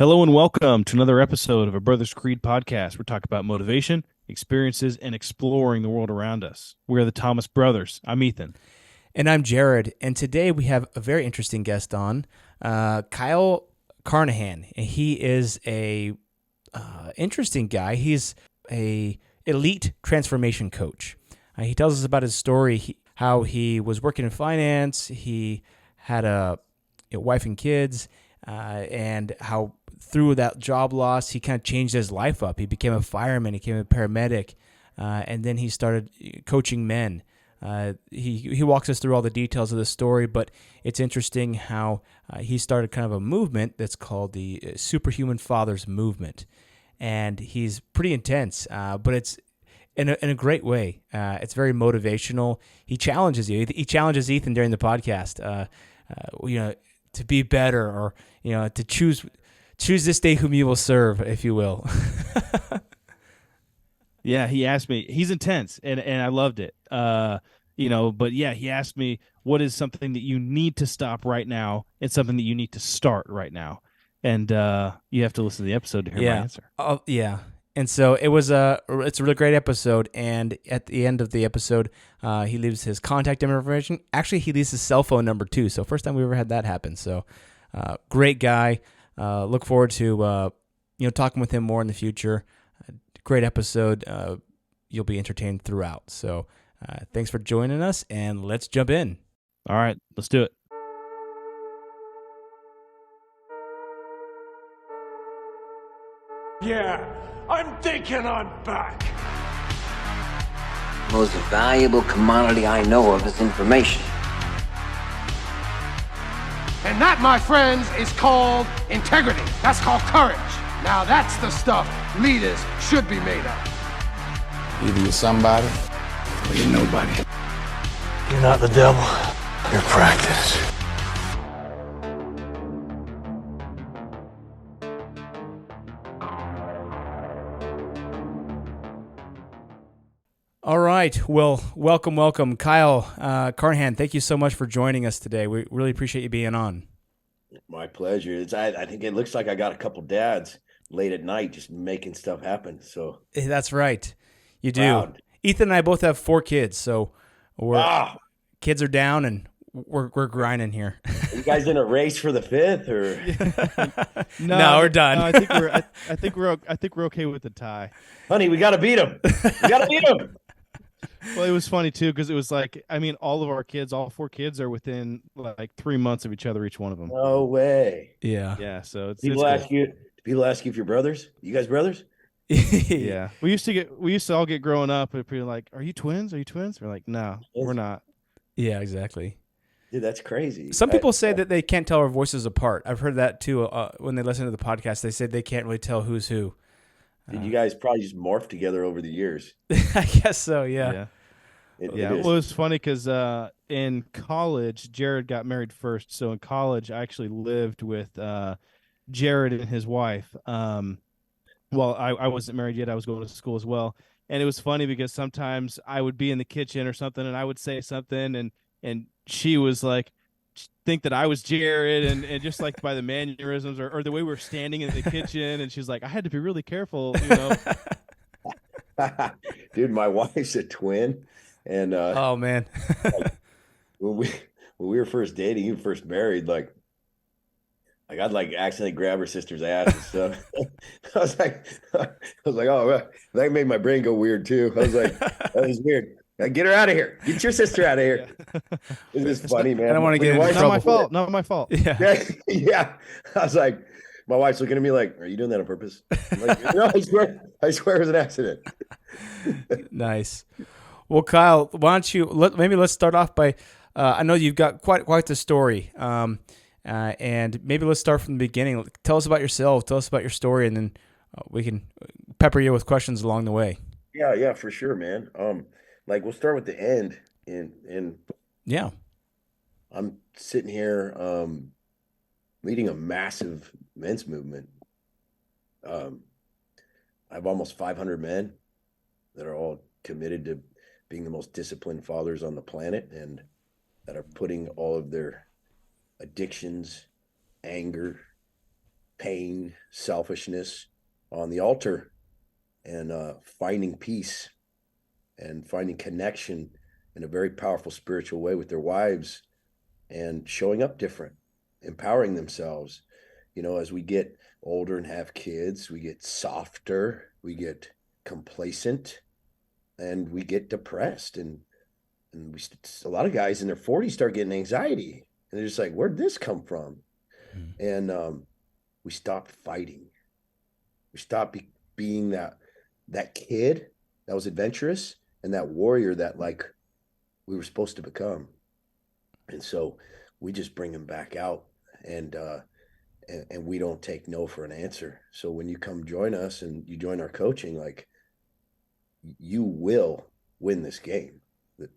Hello and welcome to another episode of a Brothers Creed podcast. We're talking about motivation, experiences, and exploring the world around us. We are the Thomas Brothers. I'm Ethan. And I'm Jared. And today we have a very interesting guest on, Kyle Carnohan. And he is a interesting guy. He's a elite transformation coach. He tells us about his story, how he was working in finance. He had a wife and kids, and how through that job loss, he kind of changed his life up. He became a fireman, he became a paramedic, and then he started coaching men. He walks us through all the details of the story, but it's interesting how he started kind of a movement that's called the Superhuman Fathers Movement, and he's pretty intense, but it's in a great way. It's very motivational. He challenges you. He challenges Ethan during the podcast, to be better, or to choose this day whom you will serve, if you will. Yeah, he asked me. He's intense, and I loved it. But yeah, he asked me, what is something that you need to stop right now and something that you need to start right now? And you have to listen to the episode to hear my answer. Oh, yeah. And so it's a really great episode. And at the end of the episode, he leaves his contact information. Actually, he leaves his cell phone number too. So first time we ever had that happen. So great guy. Look forward to talking with him more in the future. Great episode. You'll be entertained throughout. So thanks for joining us, and let's jump in. All right, let's do it. Yeah, I'm thinking I'm back. Most valuable commodity I know of is information. And that, my friends, is called integrity. That's called courage. Now that's the stuff leaders should be made of. Either you're somebody or you're nobody. You're not the devil. You're practice. All right. Well, welcome, Kyle Carnohan. Thank you so much for joining us today. We really appreciate you being on. My pleasure. I think it looks like I got a couple dads late at night just making stuff happen. So That's right. You do. Proud. Ethan and I both have 4 kids, so kids are down and we're grinding here. Are you guys in a race for the 5th, or No, we're done. No, I think we're okay with the tie. honey, we got to beat them. We got to beat them. Well, it was funny too because it was like, I mean, all 4 kids are within like 3 months of each other, each one of them. No way. Yeah. Yeah, so it's People it's ask you. Do people ask you if you're brothers? You guys brothers? Yeah, we used to all get growing up, and people were like, "Are you twins? Are you twins?" We're like, "No, we're not." Yeah, exactly. Dude, that's crazy. Some people say that they can't tell our voices apart. I've heard that too. When they listen to the podcast, they say they can't really tell who's who. Did you guys probably just morph together over the years? I guess so. Yeah. It Well, is. it was funny because in college, Jared got married first. So in college, I actually lived with Jared and his wife. Well, I wasn't married yet. I was going to school as well. And it was funny because sometimes I would be in the kitchen or something, and I would say something, and she was like, think that I was Jared, and just like by the mannerisms or the way we were standing in the kitchen, and she's like, I had to be really careful, Dude, my wife's a twin, and Oh man. when we were first dating, even first married, like I'd like accidentally grab her sister's ass and stuff. I was like, oh, that made my brain go weird too. I was like, that was weird. Get her out of here. Get your sister out of here. It was funny, man. I don't want to get into not trouble. my fault. Not my fault. Yeah. Yeah. I was like, my wife's looking at me like, are you doing that on purpose? I'm like, no, I swear it was an accident. Nice. Well, Kyle, why don't you let's start off by I know you've got quite the story, and maybe let's start from the beginning. Tell us about yourself. Tell us about your story, and then we can pepper you with questions along the way. Yeah, for sure, man. Like we'll start with the end, and Yeah. I'm sitting here leading a massive men's movement. I have almost 500 men that are all committed to being the most disciplined fathers on the planet, and that are putting all of their addictions, anger, pain, selfishness on the altar, and finding peace and finding connection in a very powerful spiritual way with their wives, and showing up different, empowering themselves. As we get older and have kids, we get softer, we get complacent, and we get depressed. And a lot of guys in their 40s start getting anxiety, and they're just like, where'd this come from? And we stopped fighting. We stopped being that kid that was adventurous and that warrior that like we were supposed to become. And so we just bring them back out, and we don't take no for an answer. So when you come join us and you join our coaching, like, you will win this game.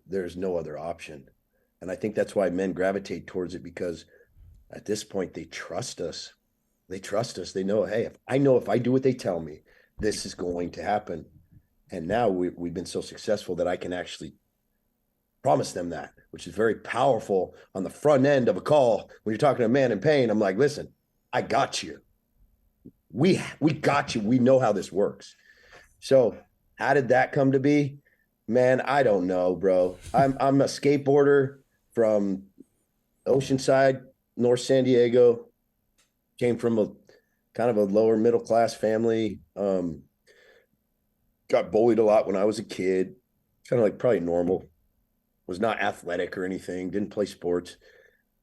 There's no other option. And I think that's why men gravitate towards it, because at this point they trust us. They trust us. They know, hey, if I do what they tell me, this is going to happen. And now we've been so successful that I can actually promise them that, which is very powerful on the front end of a call. When you're talking to a man in pain, I'm like, listen, I got you. We got you. We know how this works. So how did that come to be? Man, I don't know, bro. I'm a skateboarder from Oceanside, North San Diego. Came from a kind of a lower middle class family. Got bullied a lot when I was a kid. Kind of like probably normal. Was not athletic or anything. Didn't play sports.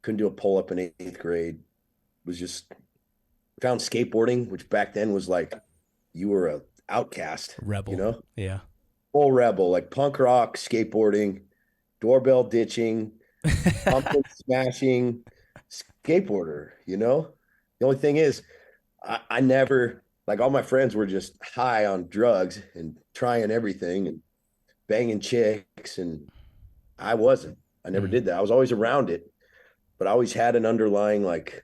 Couldn't do a pull up in 8th grade. Was just found skateboarding, which back then was like you were a outcast, Rebel. Yeah. Full rebel, like punk rock, skateboarding, doorbell ditching, pumpkin smashing, skateboarder. The only thing is, I never, like, all my friends were just high on drugs and trying everything and banging chicks, and I wasn't. I never did that. I was always around it, but I always had an underlying like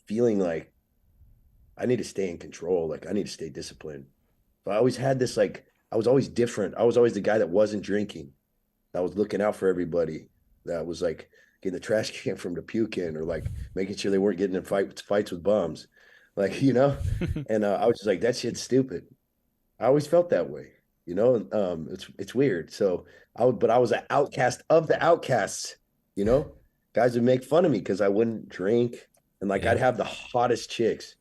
feeling like I need to stay in control. Like, I need to stay disciplined. So I always had this, like, I was always different. I was always the guy that wasn't drinking, that was looking out for everybody, that was like getting the trash can from the puke in, or like making sure they weren't getting in fights with bums, like, and I was just like, that shit's stupid. I always felt that way, it's weird. So but I was an outcast of the outcasts, guys would make fun of me because I wouldn't drink, and like, I'd have the hottest chicks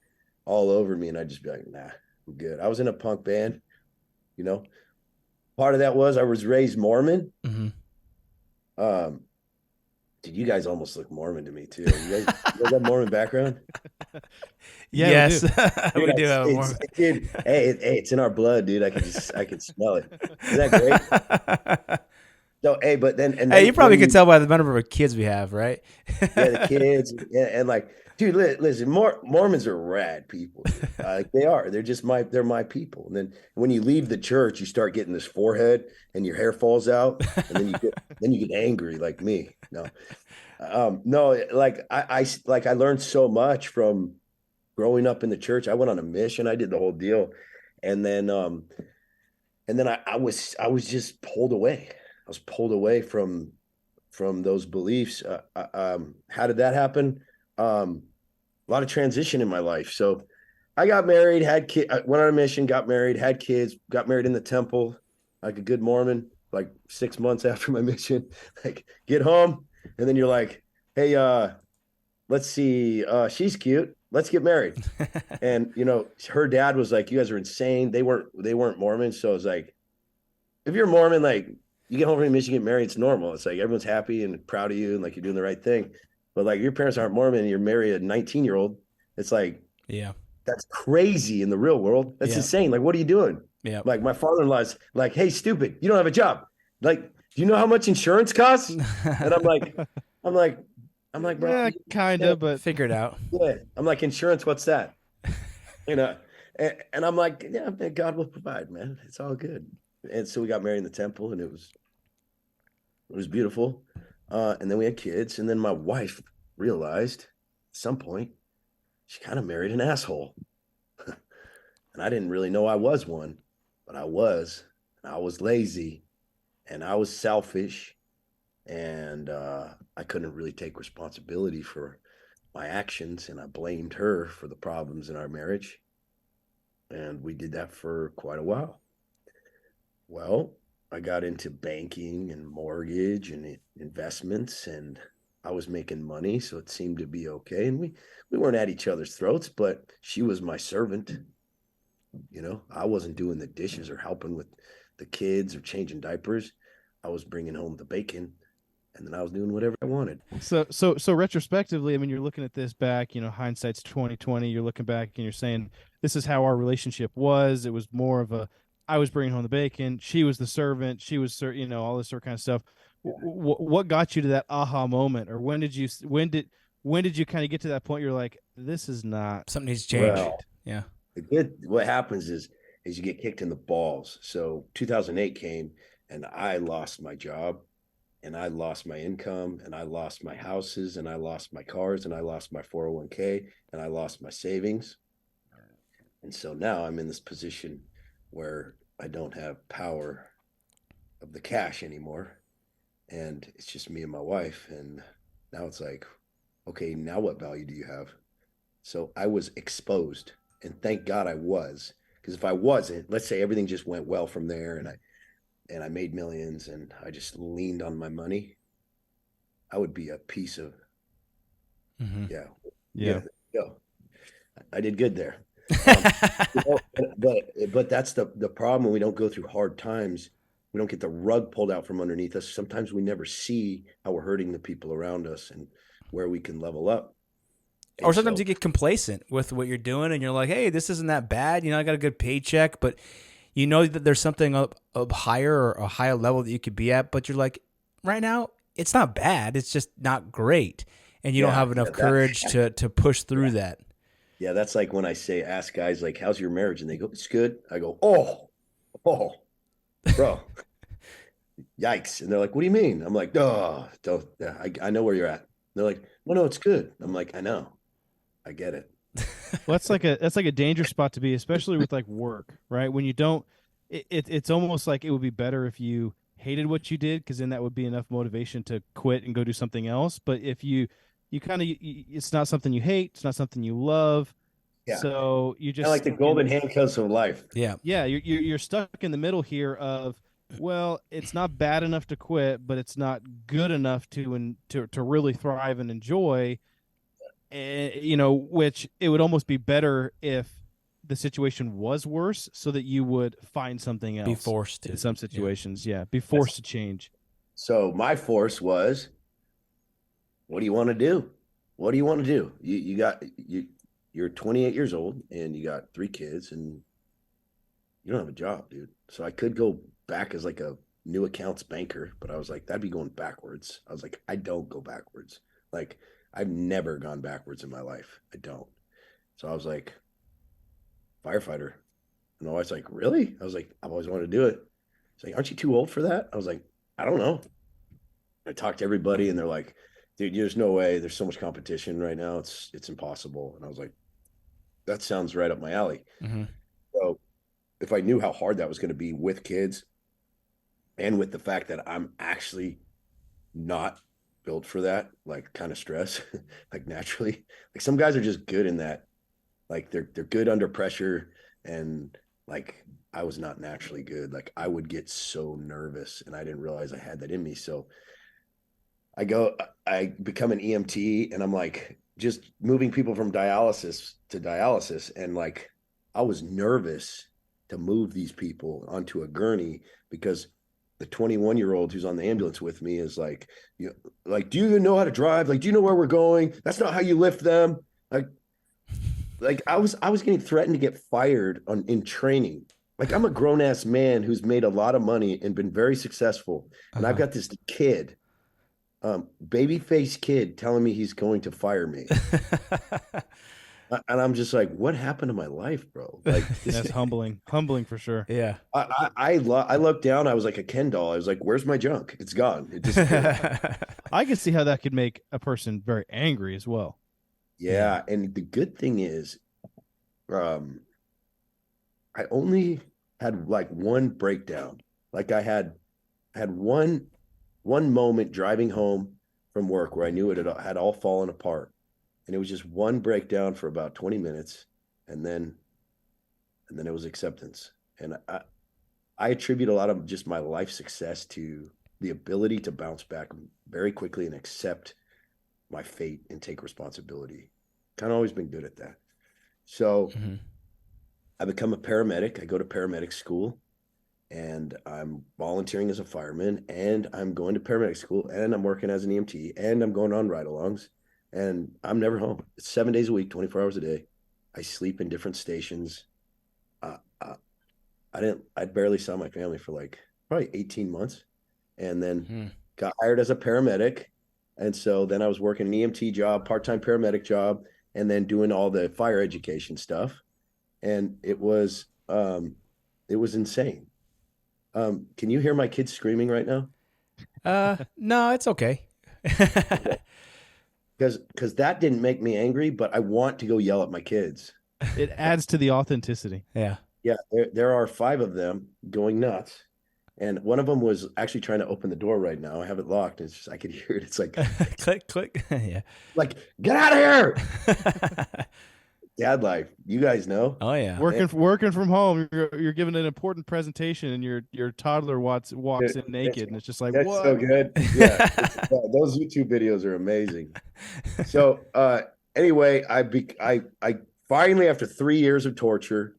all over me, and I'd just be like, nah, I'm good. I was in a punk band, part of that was I was raised Mormon. Dude, you guys almost look Mormon to me too. You guys have Mormon background? Yeah, yes, we do have a Mormon. Dude, hey, it's in our blood, dude. I can smell it. Isn't that great? So, hey, but then you probably could tell by the number of kids we have, right? Yeah, the kids, and like, dude, listen, Mormons are rad people. Like, they are. They're my people. And then when you leave the church, you start getting this forehead, and your hair falls out, and then you get angry like me. No, like I learned so much from growing up in the church. I went on a mission. I did the whole deal, and then I was just pulled away. I was pulled away from those beliefs. How did that happen? A lot of transition in my life. So I got married, had kids, went on a mission, got married, had kids, got married in the temple, like a good Mormon, like 6 months after my mission. Like, get home, and then you're like, hey, let's see, she's cute, let's get married. And her dad was like, you guys are insane. They weren't Mormon. So it's like, if you're Mormon, like, you get home from mission, get married, it's normal. It's like everyone's happy and proud of you, and like you're doing the right thing. But like, your parents aren't Mormon and you're married a 19-year-old. It's like, yeah, that's crazy in the real world. That's insane. Like, what are you doing? Yeah. Like, my father-in-law's like, hey, stupid, you don't have a job. Like, do you know how much insurance costs? And I'm like, bro, yeah, kind of, but figure it out. Yeah. I'm like, insurance, what's that? And I'm like, yeah, man, God will provide, man. It's all good. And so we got married in the temple, and it was beautiful. And then we had kids, and then my wife realized at some point she kind of married an asshole. And I didn't really know I was one, but I was. And I was lazy, and I was selfish, and I couldn't really take responsibility for my actions and I blamed her for the problems in our marriage. And we did that for quite a while. Well, I got into banking and mortgage and investments, and I was making money, so it seemed to be okay. And we weren't at each other's throats, but she was my servant. I wasn't doing the dishes or helping with the kids or changing diapers. I was bringing home the bacon, and then I was doing whatever I wanted. So retrospectively, I mean, you're looking at this back, hindsight's 2020. You're looking back and you're saying, this is how our relationship was. It was more of a, I was bringing home the bacon. She was the servant. She was, all this sort of kind of stuff. What got you to that aha moment, or when did you kind of get to that point? You're like, this is not Something needs to change. Well, Yeah. what happens is you get kicked in the balls. So 2008 came, and I lost my job, and I lost my income, and I lost my houses, and I lost my cars, and I lost my 401k, and I lost my savings. And so now I'm in this position where I don't have power of the cash anymore. And it's just me and my wife. And now it's like, okay, now what value do you have? So I was exposed, and thank God I was, because if I wasn't, let's say everything just went well from there, and I made millions, and I just leaned on my money, I would be a piece of yeah. I did good there. But that's the problem when we don't go through hard times. We don't get the rug pulled out from underneath us. Sometimes we never see how we're hurting the people around us and where we can level up. Or sometimes you get complacent with what you're doing, and you're like, hey, this isn't that bad. I got a good paycheck, but you know that there's something up higher, or a higher level that you could be at, but you're like, right now, it's not bad. It's just not great. And you don't have enough courage to push through that. Yeah, that's like when I ask guys, like, how's your marriage? And they go, it's good. I go, oh, bro, yikes. And they're like, what do you mean? I'm like, oh, I know where you're at. And they're like, no, it's good. I'm like, I know. I get it. Well, that's like a dangerous spot to be, especially with like work, right? When you don't, it's almost like it would be better if you hated what you did, because then that would be enough motivation to quit and go do something else. But if you kind of, it's not something you hate, it's not something you love, so you just like the golden handcuffs of life. Yeah, you're stuck in the middle here of, well, it's not bad enough to quit, but it's not good enough to really thrive and enjoy. Which it would almost be better if the situation was worse, so that you would find something else. Be forced to. In some situations, be forced to change. So my force was, what do you want to do? What do you want to do? You're 28 years old, and you got 3 kids, and you don't have a job, dude. So I could go back as like a new accounts banker, but I was like, that'd be going backwards. I was like, I don't go backwards. Like, I've never gone backwards in my life. I don't. So I was like, firefighter. And my wife's like, really? I was like, I've always wanted to do it. She's like, aren't you too old for that? I was like, I don't know. I talked to everybody, and they're like, dude, there's no way. There's so much competition right now. It's impossible. And I was like, that sounds right up my alley. Mm-hmm. So if I knew how hard that was going to be with kids, and with the fact that I'm actually not built for that, like, kind of stress, like, naturally, like, some guys are just good in that, like, they're good under pressure, and like, I was not naturally good. Like, I would get so nervous, and I didn't realize I had that in me. So I become an EMT, and I'm like, just moving people from dialysis to dialysis, and like, I was nervous to move these people onto a gurney, because the 21-year-old who's on the ambulance with me is like, do you even know how to drive? Like, do you know where we're going? That's not how you lift them. Like I was getting threatened to get fired in training. Like, I'm a grown ass man who's made a lot of money and been very successful. And I've got this kid, baby face kid, telling me he's going to fire me. And I'm just like, what happened to my life, bro? Like, That's humbling for sure. Yeah. I looked down. I was like a Ken doll. I was like, where's my junk? It's gone. It disappeared. I can see how that could make a person very angry as well. Yeah. And the good thing is, I only had like one breakdown. Like, I had one moment driving home from work where I knew it had all fallen apart. And it was just one breakdown for about 20 minutes. And then it was acceptance. And I attribute a lot of just my life success to the ability to bounce back very quickly and accept my fate and take responsibility. Kind of always been good at that. So I become a paramedic. I go to paramedic school, and I'm volunteering as a fireman, and I'm going to paramedic school, and I'm working as an EMT, and I'm going on ride-alongs, and I'm never home. It's 7 days a week, 24 hours a day. I sleep in different stations. I barely saw my family for like probably 18 months, and then got hired as a paramedic. And so then I was working an EMT job, part-time paramedic job, and then doing all the fire education stuff. And it was insane. Can you hear my kids screaming right now? No, it's okay. Because that didn't make me angry, but I want to go yell at my kids. It adds to the authenticity. Yeah. Yeah, there are 5 of them going nuts. And one of them was actually trying to open the door right now. I have it locked. It's just, I could hear it. It's like, click, click. Yeah. like, get out of here. Dad life. You guys know. Oh yeah. Working from home, you're giving an important presentation, and your toddler walks in naked, and it's just like, That's what? so good. Yeah. Those YouTube videos are amazing. So anyway, I finally, after 3 years of torture,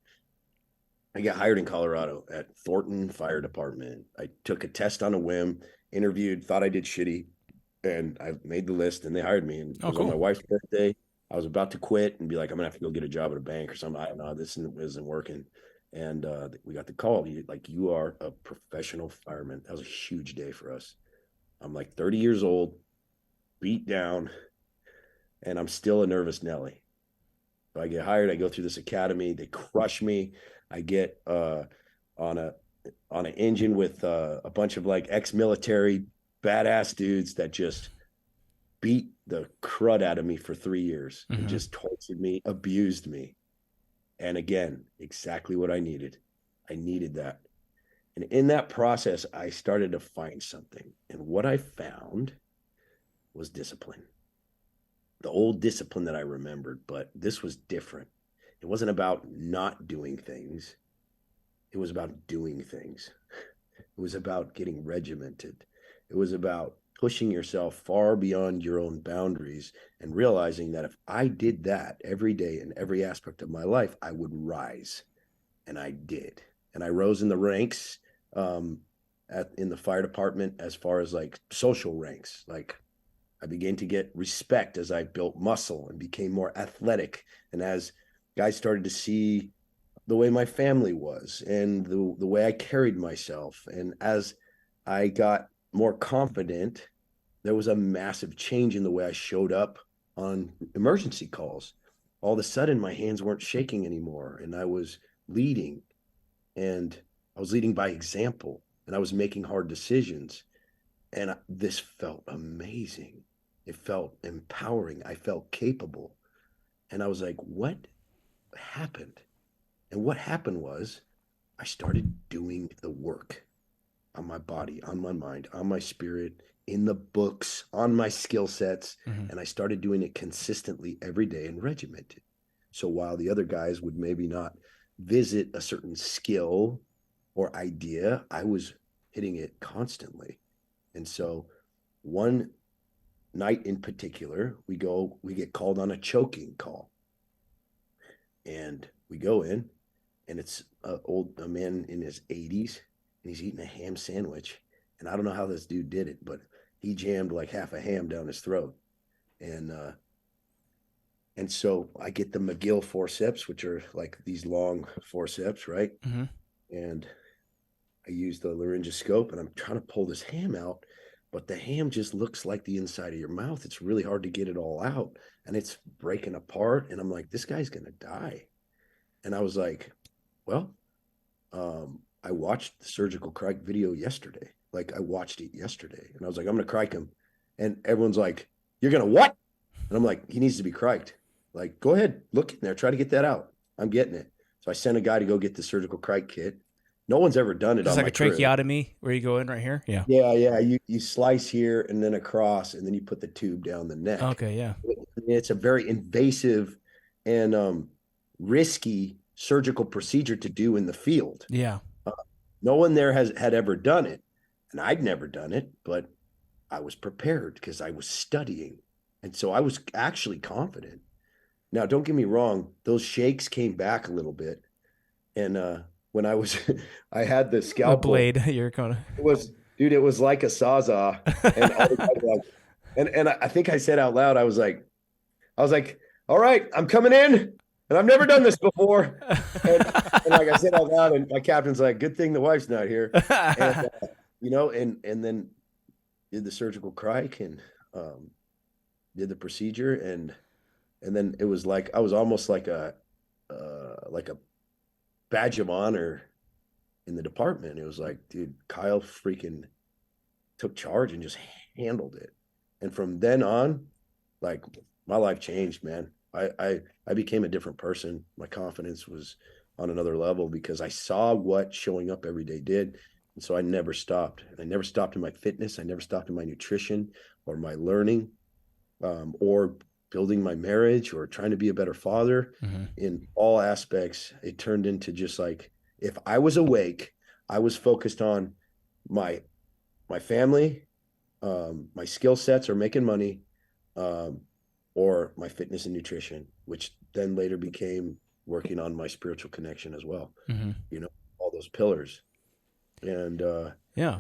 I got hired in Colorado at Thornton Fire Department. I took a test on a whim, interviewed, thought I did shitty, and I made the list, and they hired me. And it was on my wife's birthday. I was about to quit and be like, I'm gonna have to go get a job at a bank or something. I don't know, this isn't working. And we got the call. You are a professional fireman. That was a huge day for us. I'm like 30 years old, beat down, and I'm still a nervous Nelly. So I get hired. I go through this academy. They crush me. I get on an engine with a bunch of like ex-military badass dudes that just beat the crud out of me for 3 years and just tortured me, abused me. And again, exactly what I needed. I needed that. And in that process, I started to find something. And what I found was discipline. The old discipline that I remembered, but this was different. It wasn't about not doing things. It was about doing things. It was about getting regimented. It was about pushing yourself far beyond your own boundaries and realizing that if I did that every day in every aspect of my life, I would rise. And I did. And I rose in the ranks in the fire department as far as like social ranks. Like I began to get respect as I built muscle and became more athletic. And as guys started to see the way my family was and the way I carried myself. And as I got more confident, there was a massive change in the way I showed up on emergency calls. All of a sudden, my hands weren't shaking anymore, and I was leading, and I was leading by example, and I was making hard decisions. And this felt amazing. It felt empowering. I felt capable. And I was like, what happened? And what happened was I started doing the work on my body, on my mind, on my spirit, in the books, on my skill sets. And I started doing it consistently every day and regimented. So while the other guys would maybe not visit a certain skill or idea, I was hitting it constantly. And so one night in particular, we get called on a choking call. And we go in, and it's a man in his 80s, and he's eating a ham sandwich. And I don't know how this dude did it, but he jammed like half a ham down his throat. And so I get the McGill forceps, which are like these long forceps, right? And I use the laryngoscope, and I'm trying to pull this ham out, but the ham just looks like the inside of your mouth. It's really hard to get it all out, and it's breaking apart. And I'm like, this guy's going to die. And I was like, well, I watched the surgical crike video yesterday. Like I watched it yesterday, and I was like, I'm going to crike him. And everyone's like, you're going to what? And I'm like, he needs to be criked. Like, go ahead, look in there, try to get that out. I'm getting it. So I sent a guy to go get the surgical crike kit. No one's ever done it Just on like my a crew. tracheotomy where you go in right here. Yeah. Yeah, yeah. You slice here and then across, and then you put the tube down the neck. Okay. Yeah. It's a very invasive and risky surgical procedure to do in the field. Yeah. No one there had ever done it, and I'd never done it, but I was prepared because I was studying, and so I was actually confident. Now, don't get me wrong; those shakes came back a little bit, and when I was, I had the The scalpel. blade. You're kind It was, dude, it was like a sawzall, and all the guys were like, and I think I said out loud, I was like, all right, I'm coming in, and I've never done this before. And like I said out loud, and my captain's like, good thing the wife's not here. And, and then did the surgical crike and did the procedure. And then it was like, I was almost like a badge of honor in the department. It was like, dude, Kyle freaking took charge and just handled it. And from then on, like my life changed, man. I became a different person. My confidence was on another level because I saw what showing up every day did. And so I never stopped. I never stopped in my fitness. I never stopped in my nutrition or my learning, or building my marriage or trying to be a better father. In all aspects. It turned into just like, if I was awake, I was focused on my family, my skill sets or making money, or my fitness and nutrition, which then later became working on my spiritual connection as well. All those pillars. And Yeah.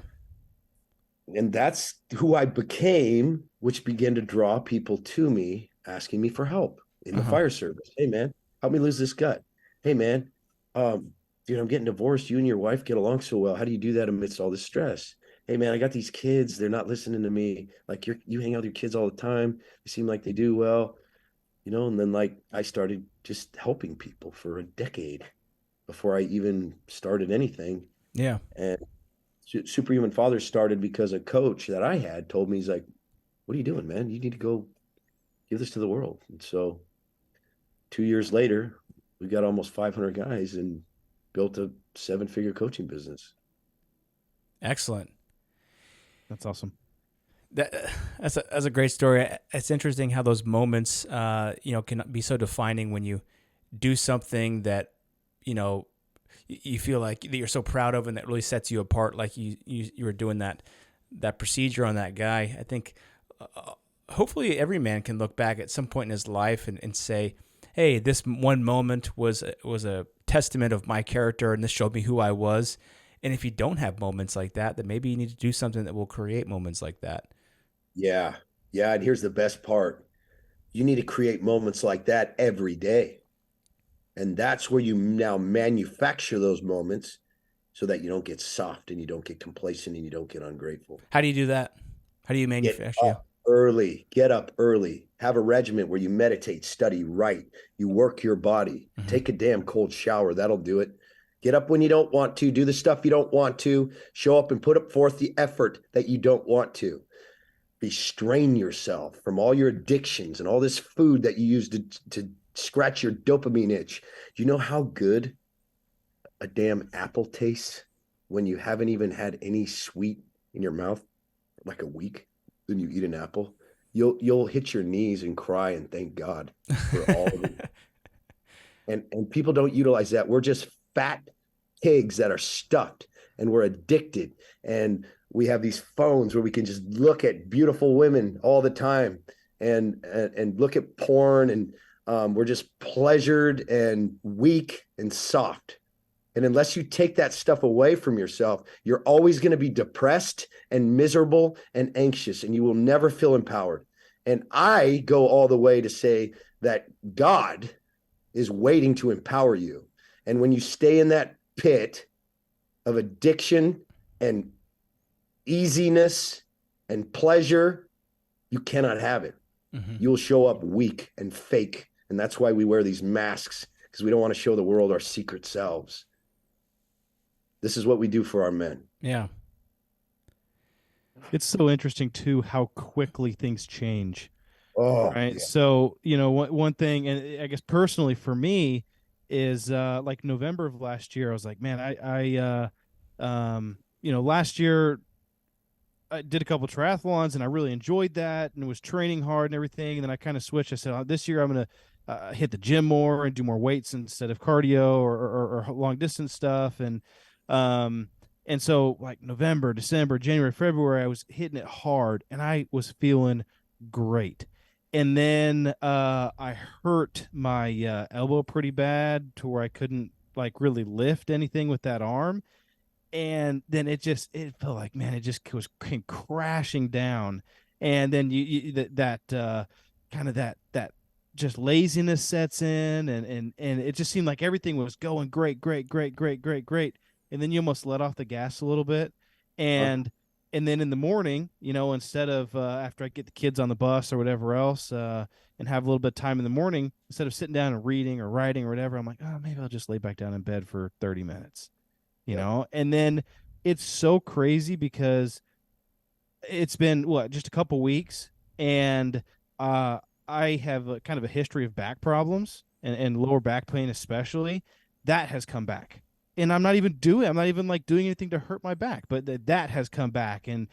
and that's who I became, which began to draw people to me asking me for help in the fire service. Hey man, help me lose this gut. Hey man, dude, I'm getting divorced. You and your wife get along so well. How do you do that amidst all this stress? Hey man, I got these kids. They're not listening to me. Like you hang out with your kids all the time. They seem like they do well, and then like I started just helping people for a decade before I even started anything. Yeah. And Superhuman Fathers started because a coach that I had told me, he's like, what are you doing, man? You need to go give this to the world. And so 2 years later, we got almost 500 guys and built a 7-figure coaching business. Excellent. That's awesome. That's a great story. It's interesting how those moments, can be so defining when you do something that, you feel like that you're so proud of and that really sets you apart. Like you were doing that procedure on that guy. I think hopefully every man can look back at some point in his life and say, hey, this one moment was a testament of my character and this showed me who I was. And if you don't have moments like that, then maybe you need to do something that will create moments like that. Yeah. Yeah. And here's the best part. You need to create moments like that every day. And that's where you now manufacture those moments so that you don't get soft and you don't get complacent and you don't get ungrateful. How do you do that? How do you manufacture? Get up early, have a regimen where you meditate, study, write, you work your body, take a damn cold shower. That'll do it. Get up when you don't want to, do the stuff you don't want to, show up and put forth the effort that you don't want to. Restrain yourself from all your addictions and all this food that you use to scratch your dopamine itch. Do you know how good a damn apple tastes when you haven't even had any sweet in your mouth for like a week? Then you eat an apple, you'll hit your knees and cry and thank God for all of it. And people don't utilize that. We're just fat pigs that are stuffed and we're addicted. And we have these phones where we can just look at beautiful women all the time and look at porn, and we're just pleasured and weak and soft. And unless you take that stuff away from yourself, you're always going to be depressed and miserable and anxious, and you will never feel empowered. And I go all the way to say that God is waiting to empower you. And when you stay in that pit of addiction and easiness and pleasure, you cannot have it. You'll show up weak and fake. And that's why we wear these masks, because we don't want to show the world our secret selves. This is what we do for our men. Yeah. It's so interesting too how quickly things change. Oh, Right. yeah. So, one thing, and I guess personally for me, is like November of last year, I was like, man, last year I did a couple triathlons and I really enjoyed that and was training hard and everything. And then I kind of switched. I said, this year I'm going to hit the gym more and do more weights instead of cardio or long distance stuff. Um, and so like November, December, January, February, I was hitting it hard and I was feeling great. And then I hurt my elbow pretty bad to where I couldn't like really lift anything with that arm, and then it felt like, man, it just came crashing down. And then you that kind of that just laziness sets in, and it just seemed like everything was going great, great, great, great, great, great, and then you almost let off the gas a little bit. And and then in the morning, instead of after I get the kids on the bus or whatever else, and have a little bit of time in the morning, instead of sitting down and reading or writing or whatever, I'm like, oh, maybe I'll just lay back down in bed for 30 minutes. And then it's so crazy because it's been just a couple weeks, and uh I have a kind of a history of back problems, and lower back pain especially. That has come back, and I'm not even like doing anything to hurt my back, but that has come back, and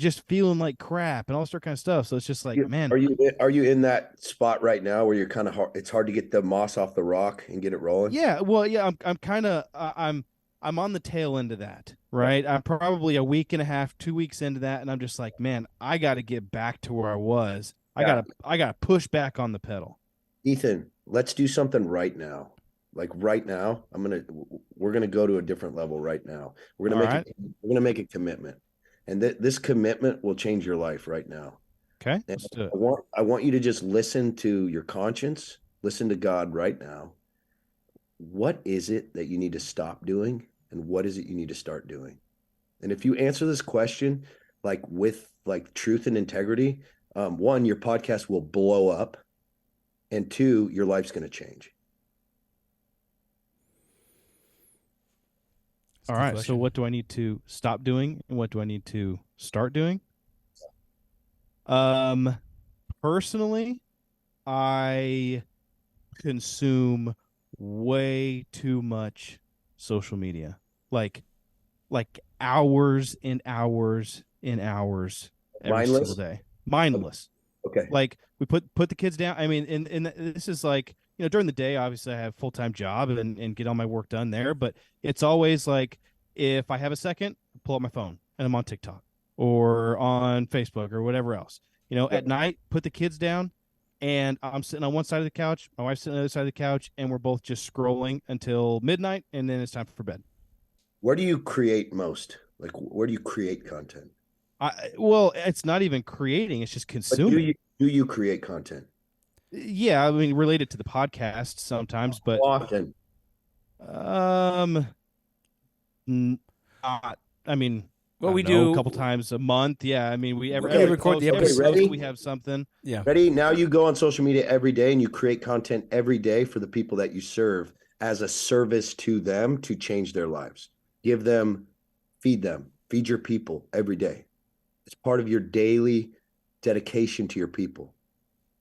just feeling like crap and all that kind of stuff. So it's just like, man. Are you in that spot right now where you're kind of hard, it's hard to get the moss off the rock and get it rolling? Yeah, well, yeah, I'm kind of I'm on the tail end of that, right? I'm probably a week and a half, 2 weeks into that, and I'm just like, man, I got to get back to where I was. Yeah. I gotta push back on the pedal. Ethan, let's do something right now. Like right now, we're gonna go to a different level right now. All right, We're gonna make a commitment, and this commitment will change your life right now. okay, And let's do it. I want you to just listen to your conscience, listen to God right now. What is it that you need to stop doing, and what is it you need to start doing? And if you answer this question like with like truth and integrity, one, your podcast will blow up, and two, your life's going to change. All right, so what do I need to stop doing, and what do I need to start doing? Um, Personally, I consume way too much social media. Like hours and hours and hours every single Mindless. day. Mindless. Okay. Like we put the kids down. I mean, and this is like, during the day, obviously I have full-time job and get all my work done there, but it's always like if I have a second, pull up my phone and I'm on TikTok or on Facebook or whatever else. At night, put the kids down, and I'm sitting on one side of the couch, my wife's sitting on the other side of the couch, and we're both just scrolling until midnight, and then it's time for bed. Where do you create most? Like, where do you create content? Well, it's not even creating; it's just But consuming. do you create content? Yeah, I mean, related to the podcast sometimes, but Often. um, not. I mean, What we a do couple times a month. Yeah, I mean, Okay, record the every episode. post Ready? we have something. Yeah. Ready? Now you go on social media every day and you create content every day for the people that you serve as a service to them to change their lives. Give them, feed your people every day. It's part of your daily dedication to your people,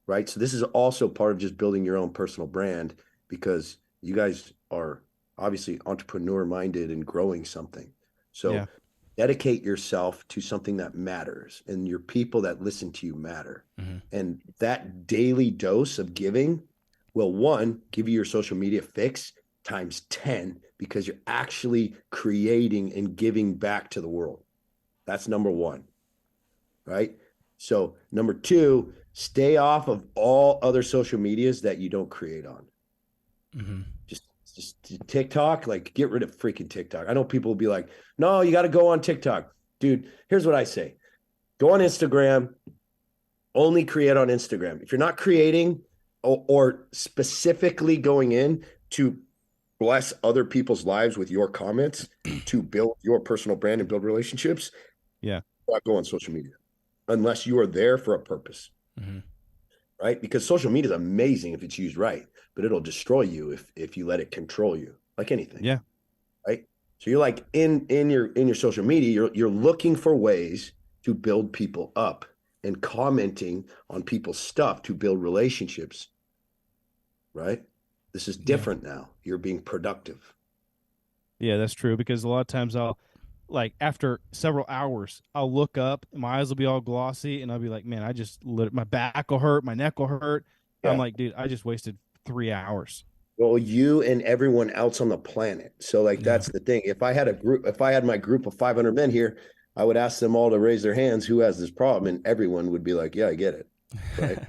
right? So this is also part of just building your own personal brand, because you guys are obviously entrepreneur minded and growing something. So Yeah. dedicate yourself to something that matters, and your people that listen to you matter. And that daily dose of giving will, one, give you your social media fix times 10, because you're actually creating and giving back to the world. That's number one, right? So number two, stay off of all other social medias that you don't create on. Just TikTok, like get rid of freaking TikTok. I know people will be like, no, you got to go on TikTok. Dude, here's what I say. Go on Instagram, only create on Instagram. If you're not creating or specifically going in to bless other people's lives with your comments to build your personal brand and build relationships, Yeah. not go on social media unless you are there for a purpose. Right? Because social media is amazing if it's used right, but it'll destroy you if you let it control you, like anything. Yeah. Right. So you're like in your social media, you're looking for ways to build people up and commenting on people's stuff to build relationships. Right. This is different now. You're being productive. Yeah, that's true, because a lot of times like after several hours, I'll look up, my eyes will be all glossy, and I'll be like, man, my back will hurt, my neck will hurt. I'm Yeah. like, dude, I just wasted 3 hours. Well, you and everyone else on the planet. So like Yeah. that's the thing. If I had my group of 500 men here, I would ask them all to raise their hands who has this problem, and everyone would be like, yeah, I get it. Right.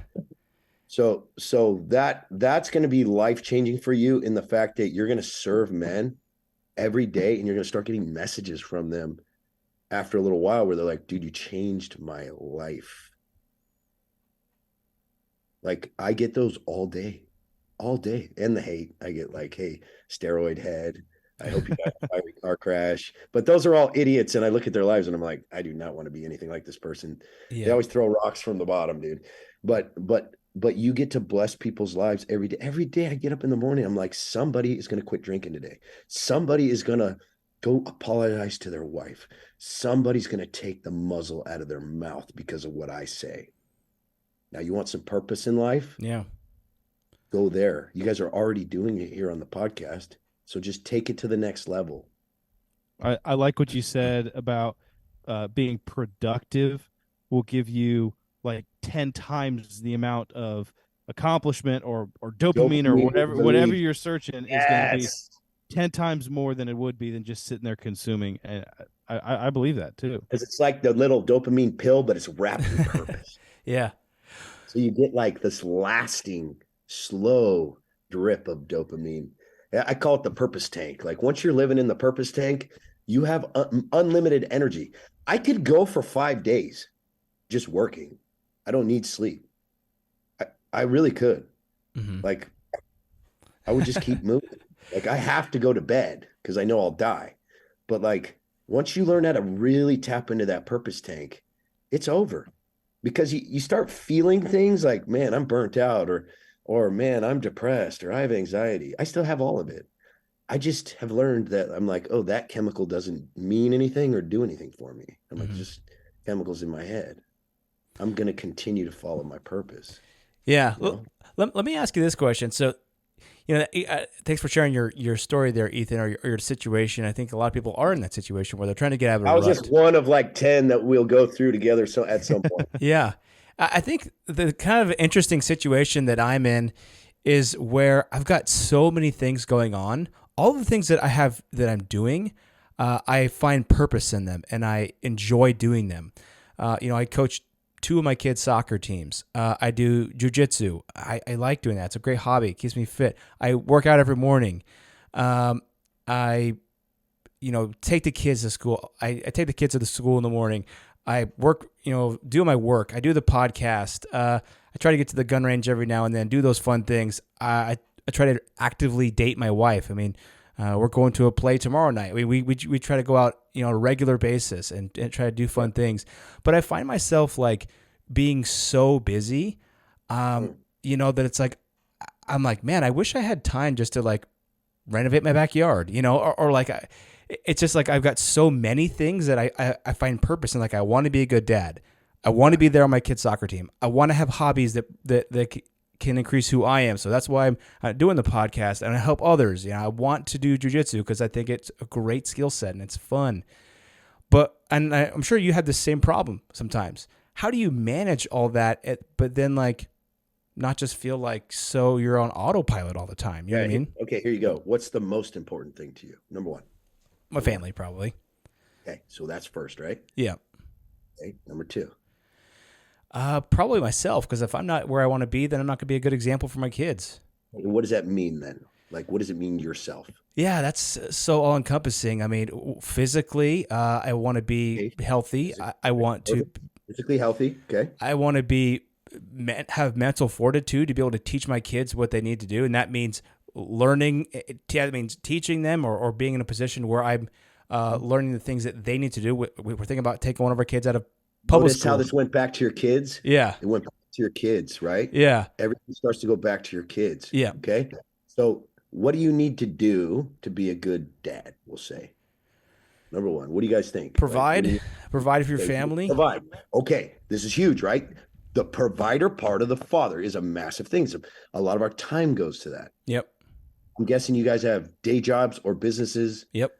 So that's going to be life changing for you in the fact that you're going to serve men every day, and you're going to start getting messages from them after a little while where they're like, dude, you changed my life. Like I get those all day. And the hate I get, like, hey, steroid head, I hope you got a fiery car crash. But those are all idiots, and I look at their lives and I'm like, I do not want to be anything like this person. They Yeah. always throw rocks from the bottom, dude. But you get to bless people's lives every day. Every day I get up in the morning, I'm like, somebody is going to quit drinking today. Somebody is going to go apologize to their wife. Somebody's going to take the muzzle out of their mouth because of what I say. Now, you want some purpose in life? Yeah. Go there. You guys are already doing it here on the podcast. So just take it to the next level. I like what you said about being productive will give you like 10 times the amount of accomplishment or dopamine or whatever you're searching is going to be 10 times more than it would be than just sitting there consuming. And I believe that too. Because it's like the little dopamine pill, but it's wrapped in purpose. Yeah. So you get like this lasting, slow drip of dopamine. I call it the purpose tank. Like once you're living in the purpose tank, you have unlimited energy. I could go for 5 days just working. I don't need sleep. I really could. Mm-hmm. Like I would just keep moving. Like I have to go to bed because I know I'll die. But like once you learn how to really tap into that purpose tank, it's over. Because you start feeling things like, man, I'm burnt out, or man, I'm depressed, or I have anxiety. I still have all of it. I just have learned that I'm like, oh, that chemical doesn't mean anything or do anything for me. I'm like, just chemicals in my head. I'm going to continue to follow my purpose. Yeah. Well, let me ask you this question. So, thanks for sharing your story there, Ethan, or your situation. I think a lot of people are in that situation where they're trying to get out of a I was rut. just one of like 10 that we'll go through together. So at some point. Yeah. I think the kind of interesting situation that I'm in is where I've got so many things going on. All the things that I'm doing, I find purpose in them and I enjoy doing them. I coach 2 of my kids' soccer teams. I do jujitsu. I like doing that. It's a great hobby. It keeps me fit. I work out every morning. I take the kids to school. I take the kids to the school in the morning. I work, do my work. I do the podcast. I try to get to the gun range every now and then, do those fun things. I try to actively date my wife. I mean, we're going to a play tomorrow night. We try to go out, on a regular basis and try to do fun things. But I find myself like being so busy, that it's like, I'm like, man, I wish I had time just to like renovate my backyard, or like, it's just like I've got so many things that I find purpose in. Like I want to be a good dad. I want to be there on my kids' soccer team. I want to have hobbies that can increase who I am. So that's why I'm doing the podcast and I help others. I want to do jujitsu because I think it's a great skill set and it's fun. And I'm sure you have the same problem sometimes. How do you manage all that, but then like not just feel like so you're on autopilot all the time? You know what I mean? Okay, here you go. What's the most important thing to you? Number one. My family, probably. Okay, so that's first, right? Yeah. Okay, number 2. Probably myself, because if I'm not where I want to be, then I'm not going to be a good example for my kids. And what does that mean then? Like, what does it mean yourself? Yeah, that's so all-encompassing. I mean, physically, I want to be healthy. I want to physically healthy. Okay. I want to have mental fortitude to be able to teach my kids what they need to do, and that means learning. That means teaching them or being in a position where I'm learning the things that they need to do. We're thinking about taking one of our kids out of public school. How this went back to your kids? Yeah. It went back to your kids, right? Yeah. Everything starts to go back to your kids. Yeah. Okay. So what do you need to do to be a good dad, we'll say? Number one, what do you guys think? Provide for your family. Provide. Okay. This is huge, right? The provider part of the father is a massive thing. So a lot of our time goes to that. Yep. I'm guessing you guys have day jobs or businesses. Yep.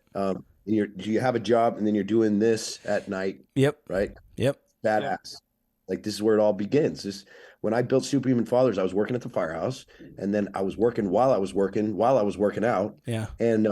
and you have a job, and then you're doing this at night, Yep. right? Yep. Badass. Like this is where it all begins. This when I built Superhuman Fathers, I was working at the firehouse, and then I was working while I was working out, Yeah. and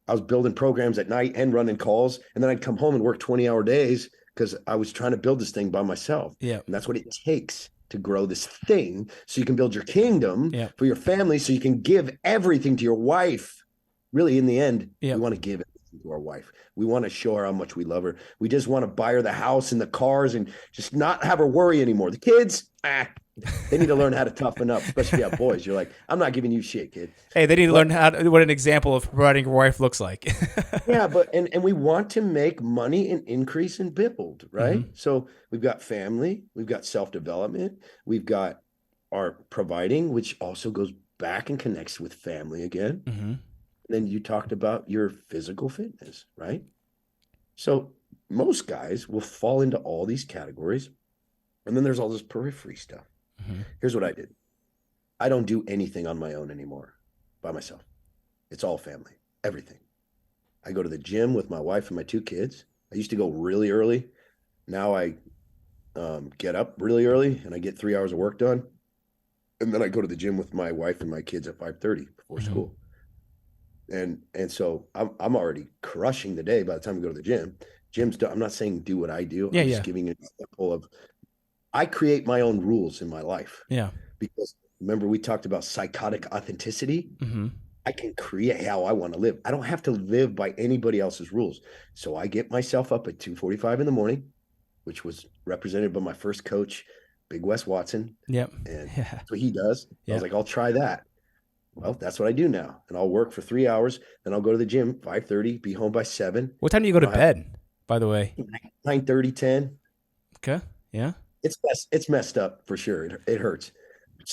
I was building programs at night and running calls, and then I'd come home and work 20-hour days because I was trying to build this thing by myself. Yep. And that's what it takes to grow this thing, so you can build your kingdom Yep. for your family, so you can give everything to your wife. Really, in the end, Yep. we want to give everything to our wife. We want to show her how much we love her. We just want to buy her the house and the cars and just not have her worry anymore. The kids, they need to learn how to toughen up, especially if you have boys. You're like, I'm not giving you shit, kid. Hey, they need to learn what an example of providing your wife looks like. Yeah, but and we want to make money and increase and build, right? Mm-hmm. So we've got family, we've got self-development, we've got our providing, which also goes back and connects with family again. Mm-hmm. Then you talked about your physical fitness, right? So most guys will fall into all these categories. And then there's all this periphery stuff. Mm-hmm. Here's what I did. I don't do anything on my own anymore by myself. It's all family, everything. I go to the gym with my wife and my 2 kids. I used to go really early. Now I get up really early and I get 3 hours of work done. And then I go to the gym with my wife and my kids at 5:30 before Mm-hmm. school. And so I'm already crushing the day by the time we go to the gym. Gym's done. I'm not saying do what I do. Yeah, I'm just giving an example of I create my own rules in my life. Yeah. Because remember we talked about psychotic authenticity. Mm-hmm. I can create how I want to live. I don't have to live by anybody else's rules. So I get myself up at 2:45 in the morning, which was represented by my first coach, Big Wes Watson. Yep. And Yeah. that's what he does. I Yep. was like, I'll try that. Well, that's what I do now. And I'll work for 3 hours. Then I'll go to the gym, 5:30, be home by 7. What time do you go to bed, by the way? 9:30, 10. Okay. Yeah. It's messed up for sure. It hurts.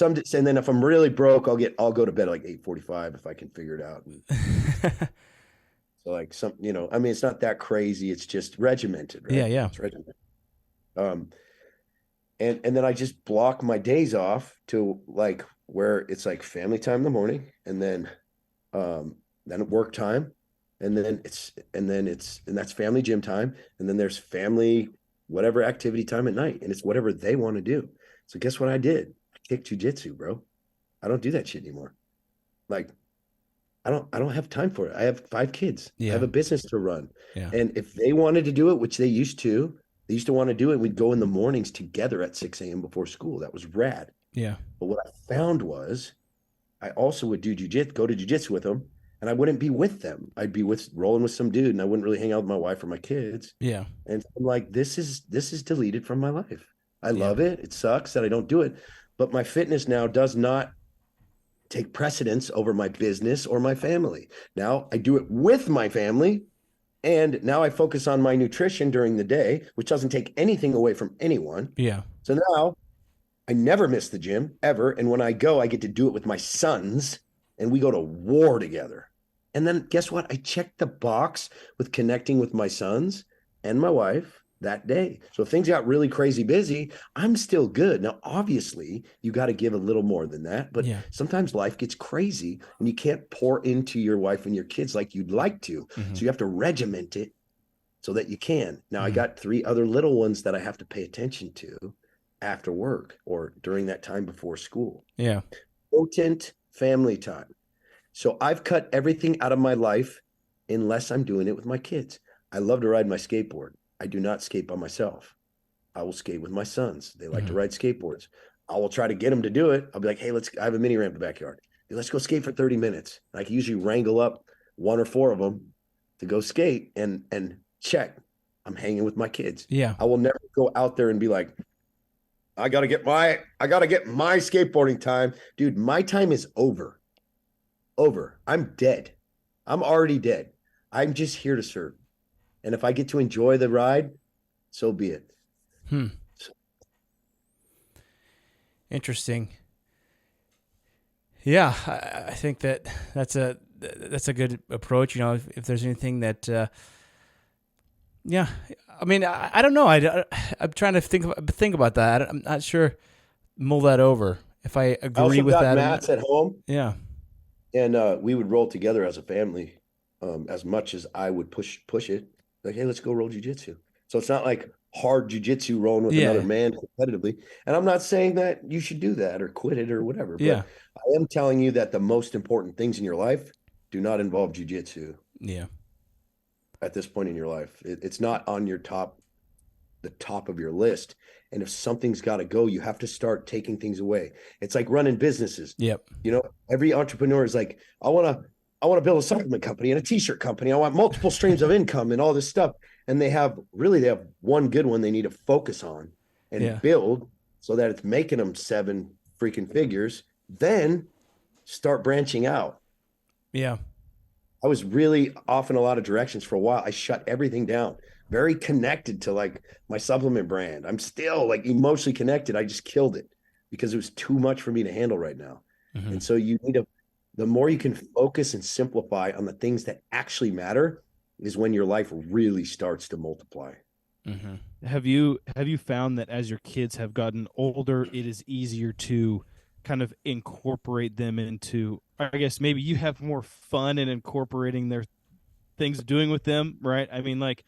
And then if I'm really broke, I'll go to bed at like 8:45 if I can figure it out. So like I mean, it's not that crazy. It's just regimented, right? Yeah, yeah. It's regimented. And then I just block my days off to like where it's like family time in the morning, and then work time, and that's family gym time, and then there's family whatever activity time at night, and it's whatever they want to do. So guess what I did? I kicked jujitsu, bro. I don't do that shit anymore. Like I don't have time for it. I have 5 kids. Yeah. I have a business to run. Yeah. And if they wanted to do it, which they used to want to do it, we'd go in the mornings together at 6 a.m. before school. That was rad. Yeah. But what I found was I also would go to jujitsu with them, and I wouldn't be with them. I'd be rolling with some dude, and I wouldn't really hang out with my wife or my kids. Yeah. And I'm like, this is deleted from my life. I love it. It sucks that I don't do it. But my fitness now does not take precedence over my business or my family. Now I do it with my family. And now I focus on my nutrition during the day, which doesn't take anything away from anyone. Yeah. So now I never miss the gym ever. And when I go, I get to do it with my sons, and we go to war together. And then guess what? I checked the box with connecting with my sons and my wife that day. So if things got really crazy busy, I'm still good. Now, obviously, you got to give a little more than that. But sometimes life gets crazy and you can't pour into your wife and your kids like you'd like to. Mm-hmm. So you have to regiment it so that you can. Now, I got 3 other little ones that I have to pay attention to after work or during that time before school. Yeah. Potent family time. So I've cut everything out of my life unless I'm doing it with my kids. I love to ride my skateboard. I do not skate by myself. I will skate with my sons. They like to ride skateboards. I will try to get them to do it. I'll be like, hey, I have a mini ramp in the backyard. Hey, let's go skate for 30 minutes. And I can usually wrangle up 1 or 4 of them to go skate and check. I'm hanging with my kids. Yeah. I will never go out there and be like, I gotta get my skateboarding time. Dude, my time is over. I'm dead. I'm already dead. I'm just here to serve. And if I get to enjoy the ride, so be it. Interesting. Yeah, I think that's a good approach. If there's anything that, I mean, I don't know. I'm trying to think about that. I'm not sure. Mull that over. If I agree with that. Mats at home. Yeah. And we would roll together as a family as much as I would push it. Like, hey, let's go roll jujitsu. So it's not like hard jujitsu rolling with another Yeah. man competitively. And I'm not saying that you should do that or quit it or whatever, Yeah. but I am telling you that the most important things in your life do not involve jujitsu Yeah. at this point in your life. It's not on the top of your list. And if something's got to go, you have to start taking things away. It's like running businesses. Yep. You know, every entrepreneur is like, I want to build a supplement company and a t-shirt company. I want multiple streams of income and all this stuff. And they have one good one they need to focus on and build so that it's making them 7 freaking figures. Then start branching out. Yeah. I was really off in a lot of directions for a while. I shut everything down. Very connected to like my supplement brand. I'm still like emotionally connected. I just killed it because it was too much for me to handle right now. Mm-hmm. And so the more you can focus and simplify on the things that actually matter is when your life really starts to multiply. Mm-hmm. Have you found that as your kids have gotten older, it is easier to kind of incorporate them into, I guess maybe you have more fun in incorporating their things doing with them, right? I mean, like,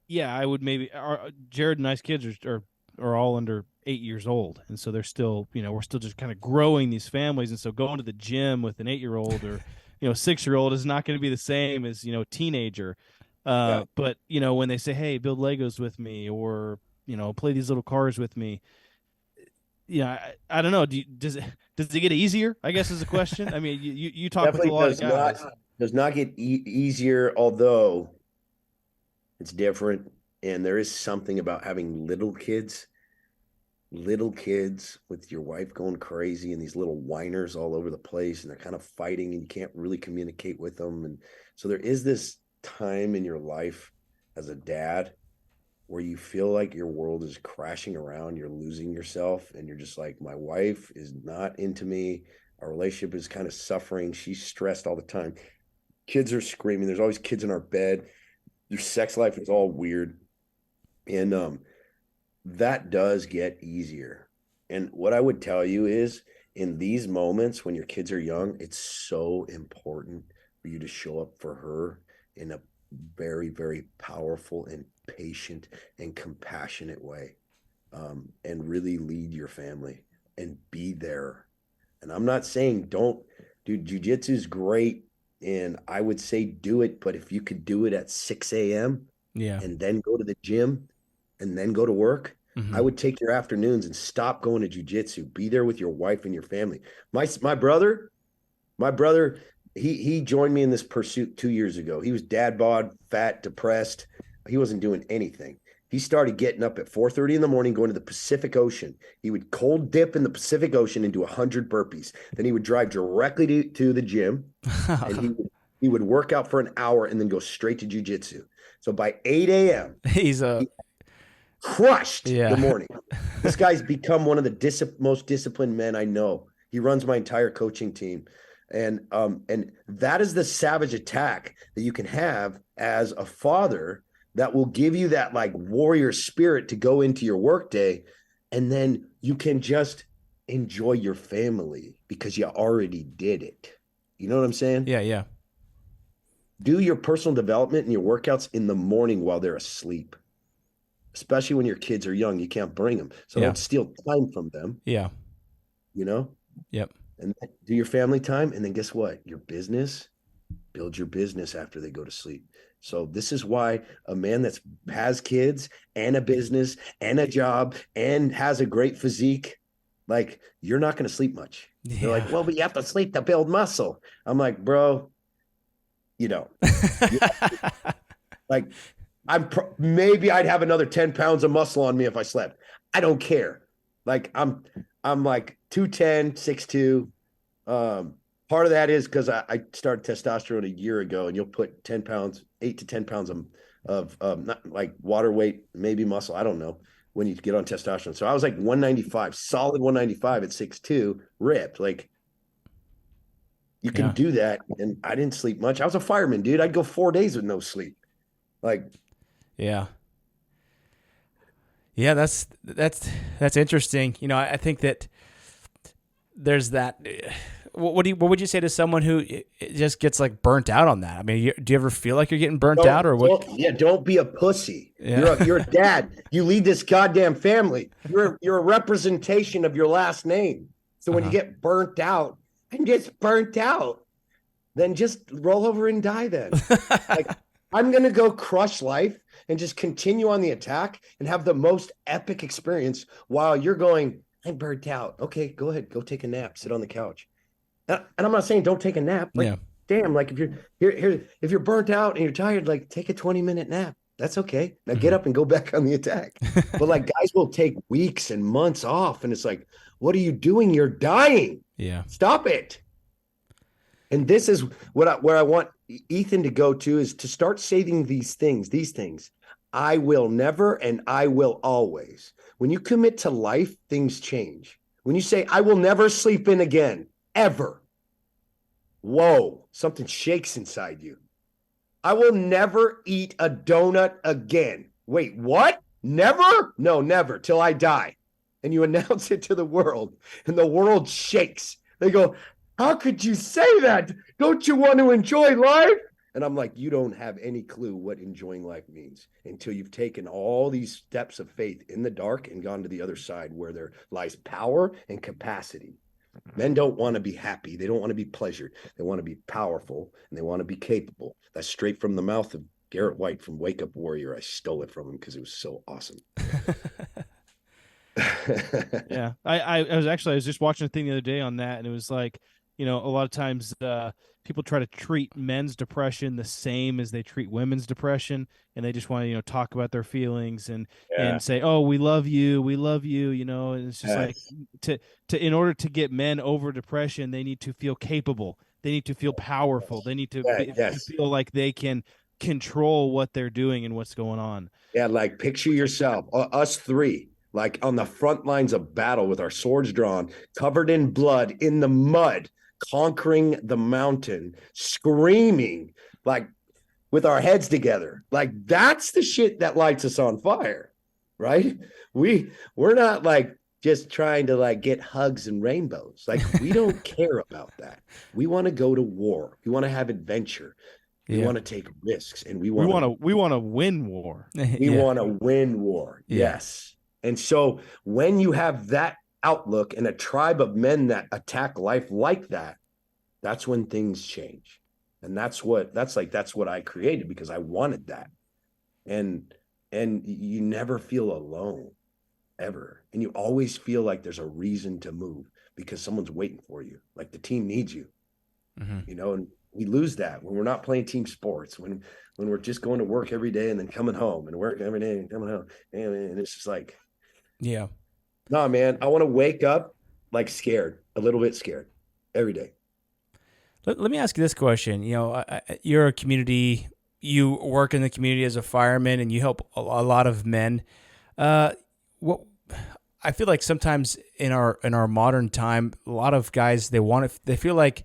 yeah, I would maybe, Jared and I's kids are all under 8 years old. And so they're still, we're still just kind of growing these families. And so going to the gym with an 8-year-old or, 6-year-old is not going to be the same as, teenager. Yeah. But, when they say, hey, build Legos with me or, play these little cars with me. Yeah, I don't know. Does it get easier? I guess is the question. I mean, you talk Definitely with a lot of guys. Does not get easier, although it's different. And there is something about having little kids with your wife going crazy and these little whiners all over the place and they're kind of fighting and you can't really communicate with them. And so there is this time in your life as a dad where you feel like your world is crashing around, you're losing yourself, and you're just like, my wife is not into me. Our relationship is kind of suffering. She's stressed all the time. Kids are screaming. There's always kids in our bed. Your sex life is all weird. And that does get easier. And what I would tell you is in these moments when your kids are young, it's so important for you to show up for her in a very, very powerful and patient and compassionate way, and really lead your family and be there. And I'm not saying don't do jujitsu is great. And I would say do it. But if you could do it at 6 a.m. and then go to the gym and then go to work, I would take your afternoons and stop going to jujitsu. Be there with your wife and your family. My brother, he joined me in this pursuit 2 years ago. He was dad bod, fat, depressed. He wasn't doing anything. He started getting up at 4:30 in the morning, going to the Pacific Ocean. He would cold dip in the Pacific Ocean and do 100 burpees. Then he would drive directly to the gym, and he would work out for an hour and then go straight to jujitsu. So by 8 a.m., he crushed the morning. This guy's become one of the most disciplined men I know. He runs my entire coaching team. And that is the savage attack that you can have as a father that will give you that like warrior spirit to go into your workday. And then you can just enjoy your family because you already did it. You know what I'm saying? Yeah. Yeah. Do your personal development and your workouts in the morning while they're asleep, especially when your kids are young. You can't bring them. So don't steal time from them. Yeah. Yep. And do your family time. And then guess what? Your business, build your business after they go to sleep. So this is why a man that has kids and a business and a job and has a great physique, like you're not going to sleep much. Yeah. They're like, well, but you have to sleep to build muscle. I'm like, bro, like maybe I'd have another 10 pounds of muscle on me if I slept. I don't care. Like I'm like 210, 6'2". Part of that is because I started testosterone a year ago, and you'll put 8 to 10 pounds of not like water weight, maybe muscle. I don't know when you get on testosterone. So I was like 195, solid 195 at 6'2", ripped. Like you can do that. And I didn't sleep much. I was a fireman, dude. I'd go 4 days with no sleep. Like, yeah. Yeah, that's interesting. I think that there's that What would you say to someone who just gets like burnt out on that? I mean, do you ever feel like you're getting burnt out, or what? Don't be a pussy. Yeah. You're a dad. You lead this goddamn family. You're a representation of your last name. So when you get burnt out and just burnt out, then just roll over and die then. Like, I'm going to go crush life and just continue on the attack and have the most epic experience while you're going, I'm burnt out. Okay, go ahead. Go take a nap. Sit on the couch. And I'm not saying don't take a nap. Like, damn, like if you're here, if you're burnt out and you're tired, like take a 20-minute nap. That's okay. Now get up and go back on the attack. But like guys will take weeks and months off. And it's like, what are you doing? You're dying. Yeah. Stop it. And this is where I want Ethan to go to, is to start saying these things. I will never and I will always. When you commit to life, things change. When you say, I will never sleep in again, ever. Whoa, something shakes inside you. I will never eat a donut again. Wait, what? Never? No, never, till I die. And you announce it to the world, and the world shakes. They go, how could you say that? Don't you want to enjoy life? And I'm like, you don't have any clue what enjoying life means until you've taken all these steps of faith in the dark and gone to the other side where there lies power and capacity. Men don't want to be happy. They don't want to be pleasured. They want to be powerful, and they want to be capable. That's straight from the mouth of Garrett White from Wake Up Warrior. I stole it from him because it was so awesome. Yeah. I was just watching a thing the other day on that, and it was like, a lot of times people try to treat men's depression the same as they treat women's depression, and they just want to, talk about their feelings and say, oh, we love you, and it's just like in order to get men over depression, they need to feel capable, they need to feel powerful, they need to feel like they can control what they're doing and what's going on. Yeah, like picture yourself, us three, like on the front lines of battle with our swords drawn, covered in blood, in the mud, conquering the mountain, screaming, like with our heads together. Like that's the shit that lights us on fire, right? We're not like just trying to like get hugs and rainbows. Like we don't care about that. We want to go to war. We want to have adventure. We want to take risks, and we want to win war. We want to win war. Yes. And so when you have that outlook and a tribe of men that attack life like that, that's when things change. And that's what I created, because I wanted that. And you never feel alone ever. And you always feel like there's a reason to move because someone's waiting for you. Like the team needs you, and we lose that when we're not playing team sports, when we're just going to work every day and then coming home and working every day and coming home. And it's just like, yeah. No, man, I want to wake up like scared, a little bit scared every day. Let me ask you this question. You're a community, you work in the community as a fireman, and you help a lot of men. What I feel like sometimes in our modern time, a lot of guys, they feel like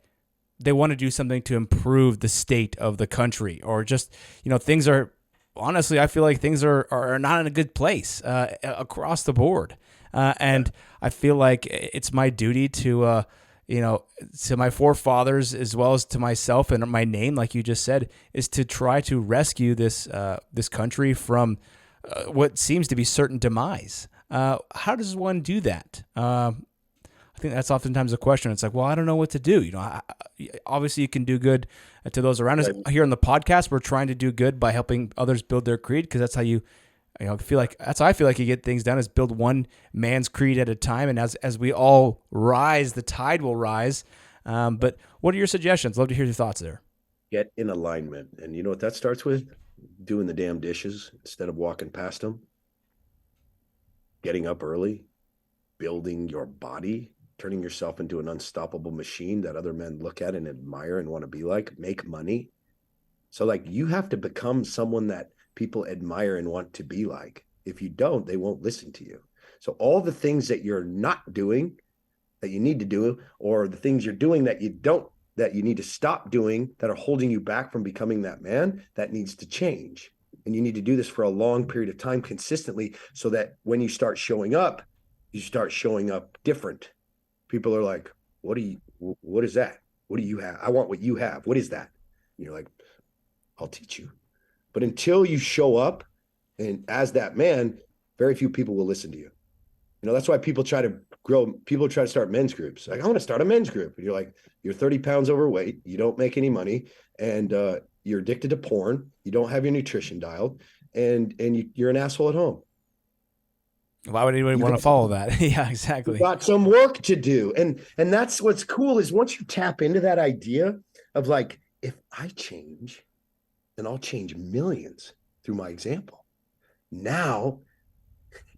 they want to do something to improve the state of the country, or just, things are, honestly, I feel like things are not in a good place across the board. And I feel like it's my duty to, to my forefathers, as well as to myself and my name, like you just said, is to try to rescue this country from what seems to be certain demise. How does one do that? I think that's oftentimes a question. It's like, well, I don't know what to do. Obviously you can do good to those around us. Here on the podcast, we're trying to do good by helping others build their creed, because that's how I feel like you get things done, is build one man's creed at a time. And as we all rise, the tide will rise. But what are your suggestions? Love to hear your thoughts there. Get in alignment. And you know what that starts with? Doing the damn dishes instead of walking past them. Getting up early, building your body, turning yourself into an unstoppable machine that other men look at and admire and want to be like, make money. So like you have to become someone that people admire and want to be like. If you don't, they won't listen to you. So all the things that you're not doing that you need to do, or the things you're doing that you need to stop doing, that are holding you back from becoming that man, that needs to change. And you need to do this for a long period of time consistently, so that when you start showing up different. People are like, what is that? What do you have? I want what you have. What is that? And you're like, I'll teach you. But until you show up and as that man, very few people will listen to you. That's why people try to start men's groups. Like, I want to start a men's group. And you're like, you're 30 pounds overweight. You don't make any money. And you're addicted to porn. You don't have your nutrition dialed. And you're an asshole at home. Why would anybody want to follow that? Yeah, exactly. You got some work to do. And that's what's cool is once you tap into that idea of like, if I change, then I'll change millions through my example. Now,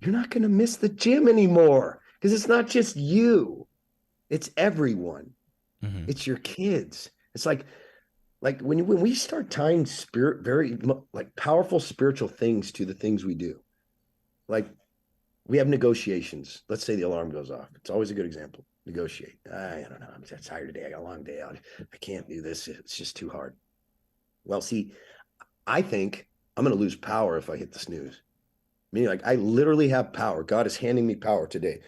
you're not going to miss the gym anymore because it's not just you. It's everyone. Mm-hmm. It's your kids. It's like when we start tying very like powerful spiritual things to the things we do, like we have negotiations. Let's say the alarm goes off. It's always a good example. Negotiate. I don't know. I'm just tired today. I got a long day out. I can't do this. It's just too hard. Well, see, I think I'm going to lose power if I hit the snooze. Meaning, like, I literally have power. God is handing me power today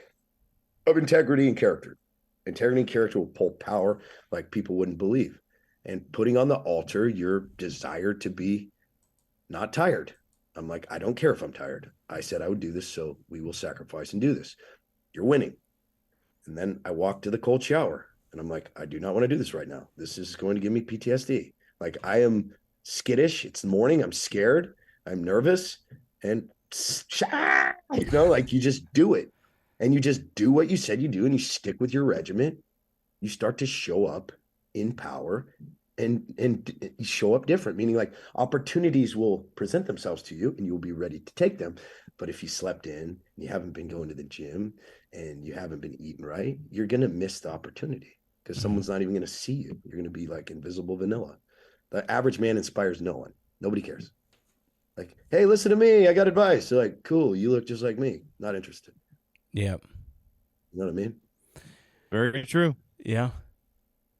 of integrity and character. Integrity and character will pull power like people wouldn't believe. And putting on the altar your desire to be not tired. I'm like, I don't care if I'm tired. I said I would do this, so we will sacrifice and do this. You're winning. And then I walk to the cold shower, and I'm like, I do not want to do this right now. This is going to give me PTSD. Like, I am skittish. It's the morning. I'm scared. I'm nervous. And like you just do it. And you just do what you said you do, and you stick with your regiment. You start to show up in power and you show up different, meaning like opportunities will present themselves to you and you'll be ready to take them. But if you slept in and you haven't been going to the gym and you haven't been eating right, you're going to miss the opportunity because someone's not even going to see you. You're going to be like invisible vanilla. The average man inspires no one. Nobody cares. Like, hey, listen to me. I got advice. They're like, cool. You look just like me. Not interested. Yeah. You know what I mean? Very true. Yeah.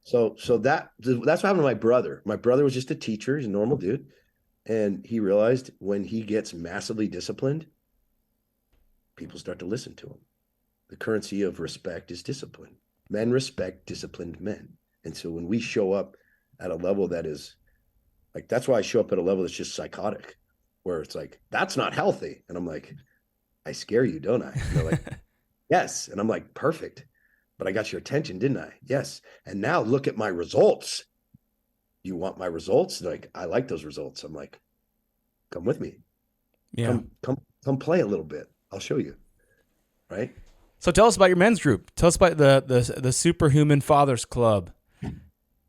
So that's what happened to my brother. My brother was just a teacher. He's a normal dude. And he realized when he gets massively disciplined, people start to listen to him. The currency of respect is discipline. Men respect disciplined men. And so when we show up at a level that is like, that's why I show up at a level that's just psychotic, where it's like, that's not healthy. And I'm like, I scare you, don't I? And they're like, yes. And I'm like, perfect. But I got your attention, didn't I? Yes. And now look at my results. You want my results? They're like, I like those results. I'm like, come with me. Yeah. Come play a little bit. I'll show you. Right. So tell us about your men's group. Tell us about the Superhuman Fathers Club.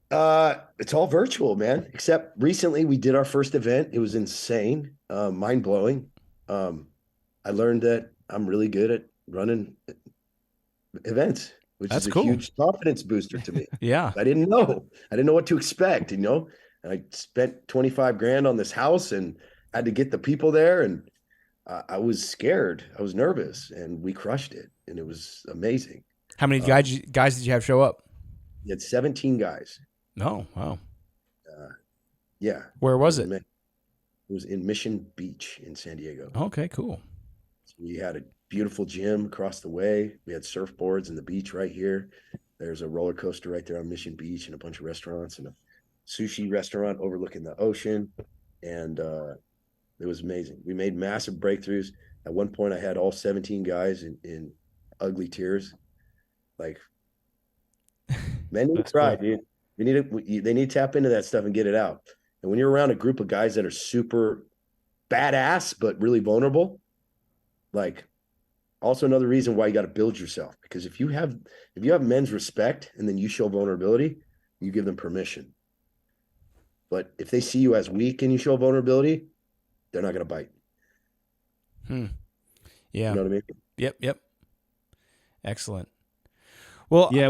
It's all virtual, man. Except recently we did our first event. It was insane, mind blowing. I learned that I'm really good at running events, which That's is a cool. huge confidence booster to me. Yeah. I didn't know what to expect, I spent 25 grand on this house and had to get the people there. And I was scared. I was nervous, and we crushed it. And it was amazing. How many guys did you have show up? You had 17 guys. Oh, wow. Yeah. Where was it? It was in Mission Beach in San Diego. Okay, cool. So we had a beautiful gym across the way. We had surfboards in the beach right here. There's a roller coaster right there on Mission Beach and a bunch of restaurants and a sushi restaurant overlooking the ocean. And it was amazing. We made massive breakthroughs. At one point, I had all 17 guys in ugly tears. Like, men need to cry, dude. They need to tap into that stuff and get it out. And when you're around a group of guys that are super badass but really vulnerable, like, also another reason why you got to build yourself, because if you have men's respect and then you show vulnerability, you give them permission. But if they see you as weak and you show vulnerability, they're not going to bite. Yeah. You know what I mean? Yep. Excellent. Well, yeah,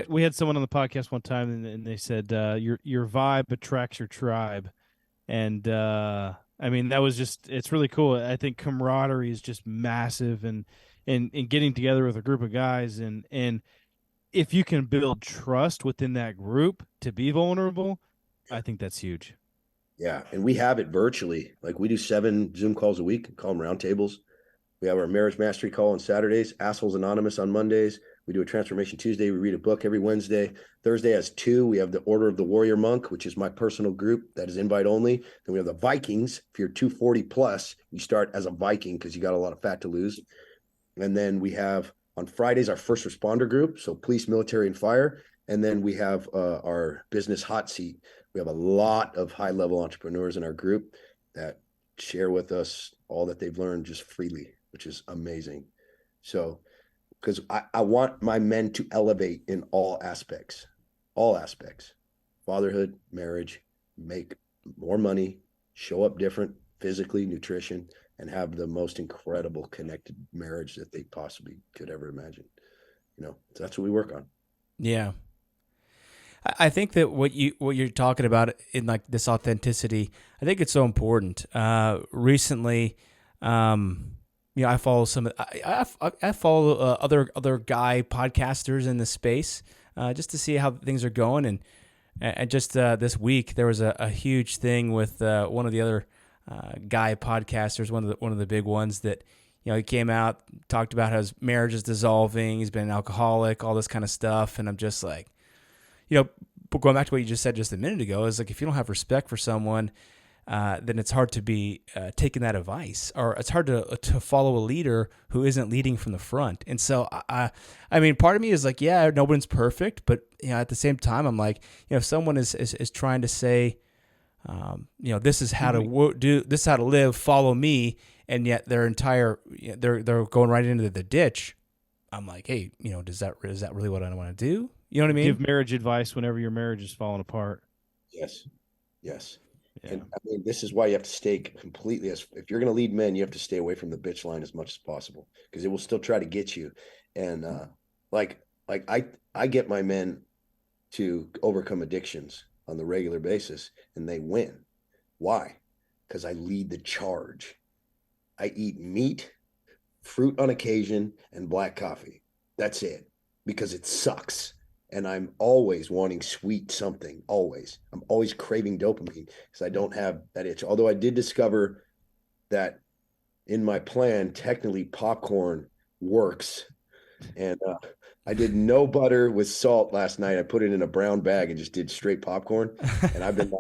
we had someone on the podcast one time, and they said your vibe attracts your tribe, and I mean that was it's really cool. I think camaraderie is just massive, and getting together with a group of guys, and if you can build trust within that group to be vulnerable, I think that's huge. Yeah, and we have it virtually. Like, we do 7 Zoom calls a week, call them roundtables. We have our marriage mastery call on Saturdays, Assholes Anonymous on Mondays. We do a Transformation Tuesday. We read a book every Wednesday. Thursday has 2. We have the Order of the Warrior Monk, which is my personal group that is invite only. Then we have the Vikings. If you're 240 plus, you start as a Viking because you got a lot of fat to lose. And then we have on Fridays our first responder group, so police, military, and fire. And then we have our business hot seat. We have a lot of high-level entrepreneurs in our group that share with us all that they've learned just freely, which is amazing. So, because I want my men to elevate in all aspects, fatherhood, marriage, make more money, show up different physically, nutrition, and have the most incredible connected marriage that they possibly could ever imagine. So that's what we work on. Yeah. I think that what you're talking about in like this authenticity, I think it's so important. Recently, I follow I follow other guy podcasters in the space just to see how things are going, and just this week there was a huge thing with one of the other guy podcasters, one of the big ones that he came out, talked about how his marriage is dissolving, he's been an alcoholic, all this kind of stuff, and I'm just like, going back to what you just said just a minute ago, is like if you don't have respect for someone, then it's hard to be taking that advice, or it's hard to follow a leader who isn't leading from the front. And so, I mean, part of me is like, yeah, no one's perfect, but at the same time, I'm like, if someone is trying to say, this is how to do, this is how to live, follow me, and yet their entire they're going right into the ditch. I'm like, hey, is that really what I want to do? You know what I mean? Give marriage advice whenever your marriage is falling apart. Yes. Yeah. And I mean, this is why you have to stay completely, if you're going to lead men, you have to stay away from the bitch line as much as possible, because it will still try to get you. And I get my men to overcome addictions on the regular basis, and they win. Why? Because I lead the charge. I eat meat, fruit on occasion, and black coffee. That's it, because it sucks. And I'm always wanting sweet something, always. I'm always craving dopamine because I don't have that itch. Although I did discover that in my plan, technically popcorn works. And I did no butter with salt last night. I put it in a brown bag and just did straight popcorn. And I've been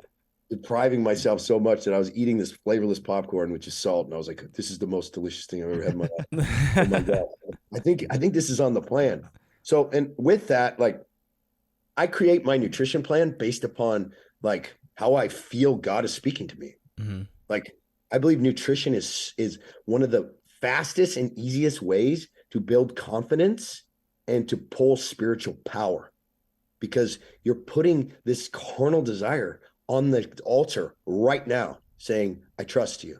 depriving myself so much that I was eating this flavorless popcorn, which is salt. And I was like, this is the most delicious thing I've ever had in my life. Oh my God. I think this is on the plan. So, and with that, like, I create my nutrition plan based upon like how I feel God is speaking to me. Mm-hmm. Like, I believe nutrition is one of the fastest and easiest ways to build confidence and to pull spiritual power, because you're putting this carnal desire on the altar right now saying, I trust you.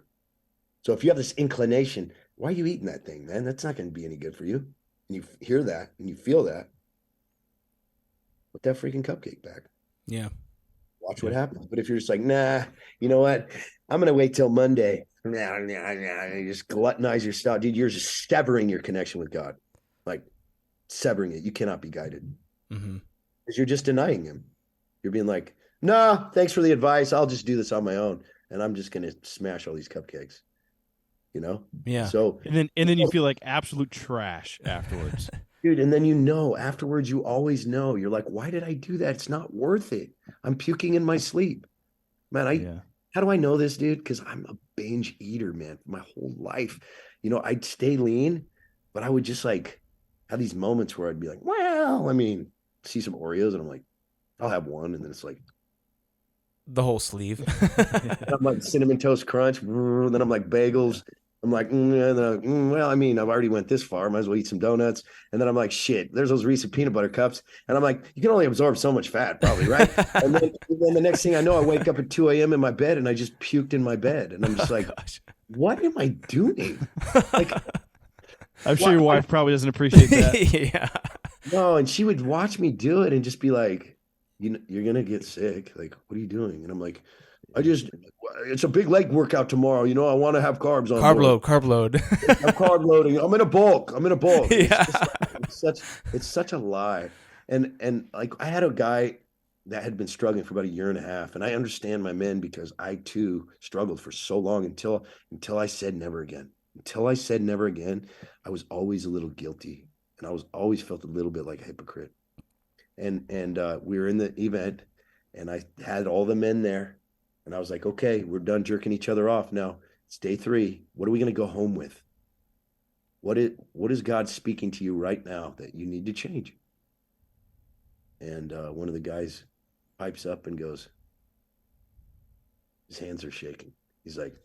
So if you have this inclination, why are you eating that thing, man? That's not going to be any good for you. And you hear that and you feel that. Put that freaking cupcake back. Yeah. Watch what happens. But if you're just like, nah, you know what? I'm going to wait till Monday. Nah, you just gluttonize your stuff. Dude, you're just severing your connection with God. Like severing it. You cannot be guided. Mm-hmm. Because you're just denying him. You're being like, nah, thanks for the advice. I'll just do this on my own. And I'm just going to smash all these cupcakes. Yeah. So and then you feel like absolute trash afterwards. Dude, and then afterwards, you always know. You're like, why did I do that? It's not worth it. I'm puking in my sleep. Man, how do I know this, dude? Because I'm a binge eater, man, my whole life. I'd stay lean, but I would just like have these moments where I'd be like, well, I mean, see some Oreos and I'm like, I'll have one. And then it's like the whole sleeve. I'm like cinnamon toast crunch. Then I'm like bagels. I'm like, well, I mean, I've already went this far. Might as well eat some donuts. And then I'm like, shit, there's those Reese's peanut butter cups. And I'm like, you can only absorb so much fat, probably, right? and then the next thing I know, I wake up at 2 a.m. in my bed and I just puked in my bed. And I'm just like, what am I doing? Like, I'm sure your wife probably doesn't appreciate that. Yeah. No, and she would watch me do it and just be like, you're going to get sick. Like, what are you doing? And I'm like, it's a big leg workout tomorrow. I want to have carbs on carb load. I'm carb loading. I'm in a bulk. Yeah. It's such a lie. And like, I had a guy that had been struggling for about 1.5 years. And I understand my men, because I too struggled for so long until I said never again. Until I said never again, I was always a little guilty. And I was always felt a little bit like a hypocrite. And we were in the event, and I had all the men there, and I was like, okay, we're done jerking each other off. Now it's day 3. What are we going to go home with? What is God speaking to you right now that you need to change? And one of the guys pipes up and goes, his hands are shaking. He's like,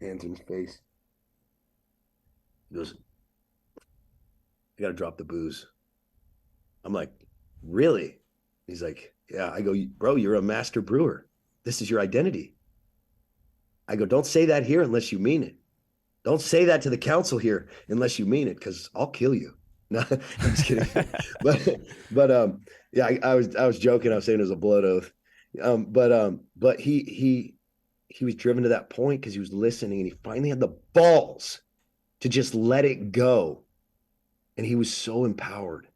hands in his face. He goes, I got to drop the booze. I'm like, really? He's like, yeah. I go, bro, you're a master brewer. This is your identity. I go, don't say that here unless you mean it. Don't say that to the council here unless you mean it, because I'll kill you. No, I'm just kidding. but yeah, I was joking. I was saying it was a blood oath. But he was driven to that point because he was listening, and he finally had the balls to just let it go. And he was so empowered.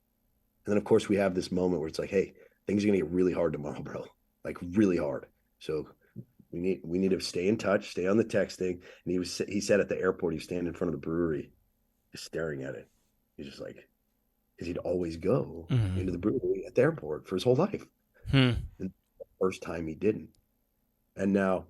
And then of course we have this moment where it's like, hey, things are gonna get really hard tomorrow, bro. Like really hard. So we need to stay in touch, stay on the texting. And he said at the airport, he was standing in front of the brewery, just staring at it. He's just like, because he'd always go into the brewery at the airport for his whole life. And the first time he didn't. And now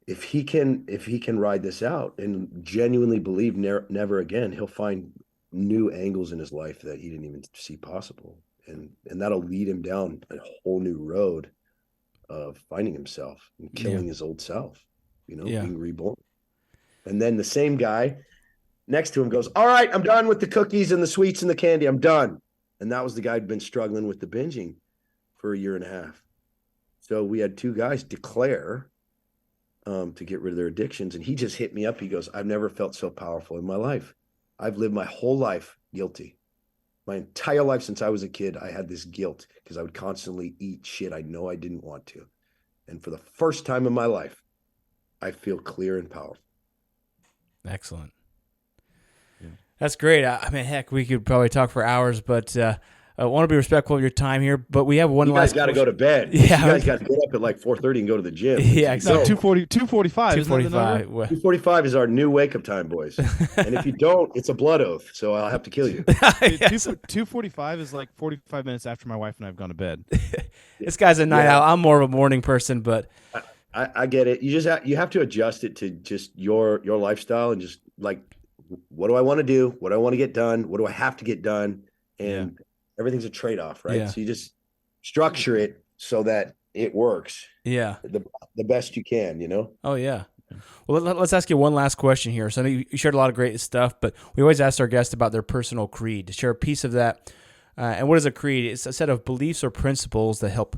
if he can ride this out and genuinely believe never again, he'll find new angles in his life that he didn't even see possible. And that'll lead him down a whole new road of finding himself and killing his old self, being reborn. And then the same guy next to him goes, all right, I'm done with the cookies and the sweets and the candy. I'm done. And that was the guy who'd been struggling with the binging for a year and a half. So we had 2 guys declare to get rid of their addictions. And he just hit me up. He goes, I've never felt so powerful in my life. I've lived my whole life guilty. My entire life since I was a kid, I had this guilt because I would constantly eat shit I know I didn't want to. And for the first time in my life, I feel clear and powerful. Excellent. Yeah. That's great. I mean, heck, we could probably talk for hours, but I want to be respectful of your time here. But we have one last. You guys got to go to bed. Yeah, you guys got to get up at like 4:30 and go to the gym. Yeah, exactly. 2:45. 2:45. 2:45 is our new wake up time, boys. And if you don't, it's a blood oath. So I'll have to kill you. 2:45 is like 45 minutes after my wife and I have gone to bed. This guy's a night owl. I'm more of a morning person, but I get it. You have to adjust it to just your lifestyle and just like, what do I want to do? What do I want to get done? What do I have to get done? And everything's a trade-off, right? Yeah. So you just structure it so that it works. Yeah. The best you can, Oh, yeah. Well, let's ask you one last question here. So I know you shared a lot of great stuff, but we always ask our guests about their personal creed, to share a piece of that. And what is a creed? It's a set of beliefs or principles that help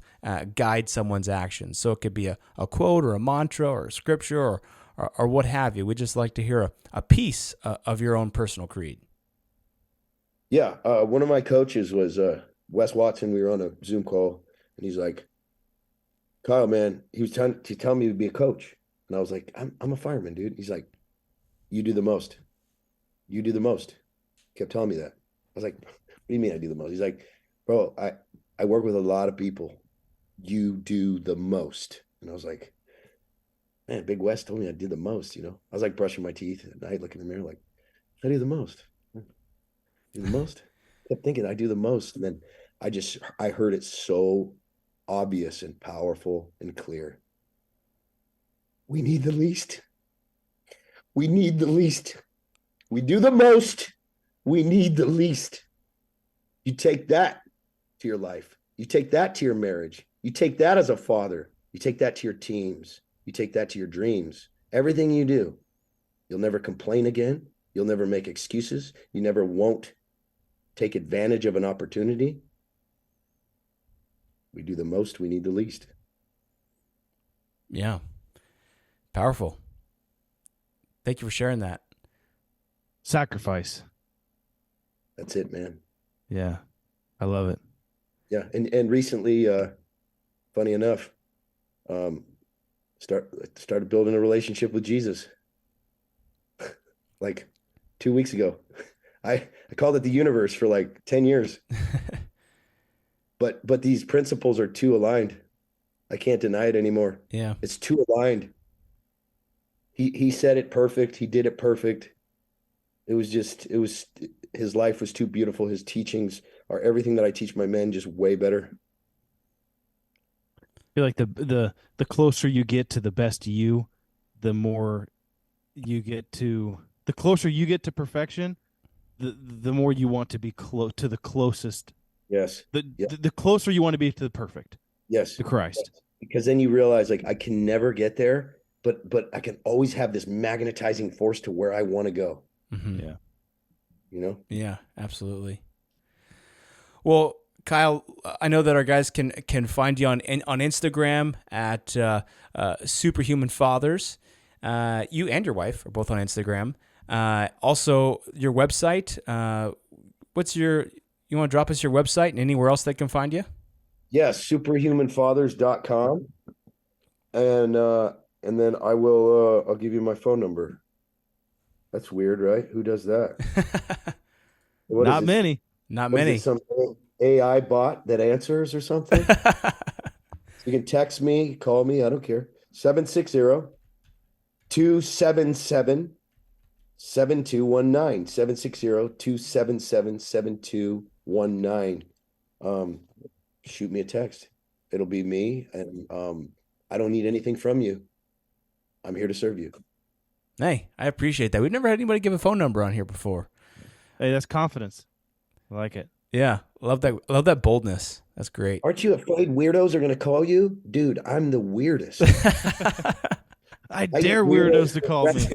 guide someone's actions. So it could be a quote or a mantra or a scripture or what have you. We'd just like to hear a piece of your own personal creed. Yeah. One of my coaches was Wes Watson. We were on a Zoom call, and he's like, Kyle, man, he was trying to tell me to be a coach. And I was like, I'm a fireman, dude. He's like, you do the most. You do the most. He kept telling me that. I was like, what do you mean I do the most? He's like, bro, I work with a lot of people. You do the most. And I was like, man, Big West told me I did the most, I was like brushing my teeth at night, looking in the mirror, like, I do the most. Do the most. I kept thinking I do the most. And then I heard it so obvious and powerful and clear. We need the least. We need the least. We do the most. We need the least. You take that to your life. You take that to your marriage. You take that as a father. You take that to your teams. You take that to your dreams. Everything you do. You'll never complain again. You'll never make excuses. You never won't take advantage of an opportunity. We do the most, we need the least. Yeah. Powerful. Thank you for sharing that. Sacrifice. That's it, man. Yeah. I love it. Yeah. And recently, funny enough, started building a relationship with Jesus. Like 2 weeks ago. I called it the universe for like 10 years. But these principles are too aligned. I can't deny it anymore. Yeah. It's too aligned. He said it perfect. He did it perfect. It was his life was too beautiful. His teachings are everything that I teach my men, just way better. I feel like the closer you get to the best you, the more you get to the closer you get to perfection, the more you want to be close to the closest. Yes. The, Yeah. the closer you want to be to the perfect, Yes. to Christ. Because then you realize like I can never get there, but I can always have this magnetizing force to where I want to go. Mm-hmm. Yeah. You know? Yeah, absolutely. Well, Kyle, I know that our guys can find you on Instagram at Superhuman Fathers. You and your wife are both on Instagram. Also, your website. You want to drop us your website and anywhere else they can find you? Yes, superhumanfathers.com. And then I'll give you my phone number. That's weird, right? Who does that? What Not is it? many. Not What is many. it, some AI bot that answers or something? You can text me, call me, I don't care. 760-277-7219. 760-277-7219. Shoot me a text. It'll be me, and I don't need anything from you. I'm here to serve you. Hey, I appreciate that. We've never had anybody give a phone number on here before. Hey, that's confidence. I like it. Yeah, love that. Love that boldness. That's great. Aren't you afraid weirdos are going to call you? Dude, I'm the weirdest. I dare weirdos to call me.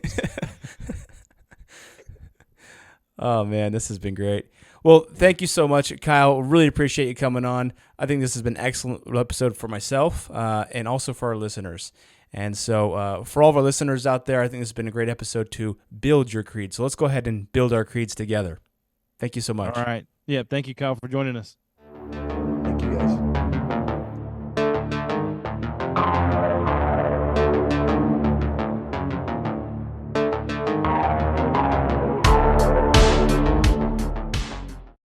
Oh, man, this has been great. Well, thank you so much, Kyle. Really appreciate you coming on. I think this has been an excellent episode for myself and also for our listeners. And so for all of our listeners out there, I think this has been a great episode to build your creed. So let's go ahead and build our creeds together. Thank you so much. All right. Yeah, thank you, Kyle, for joining us. Thank you, guys.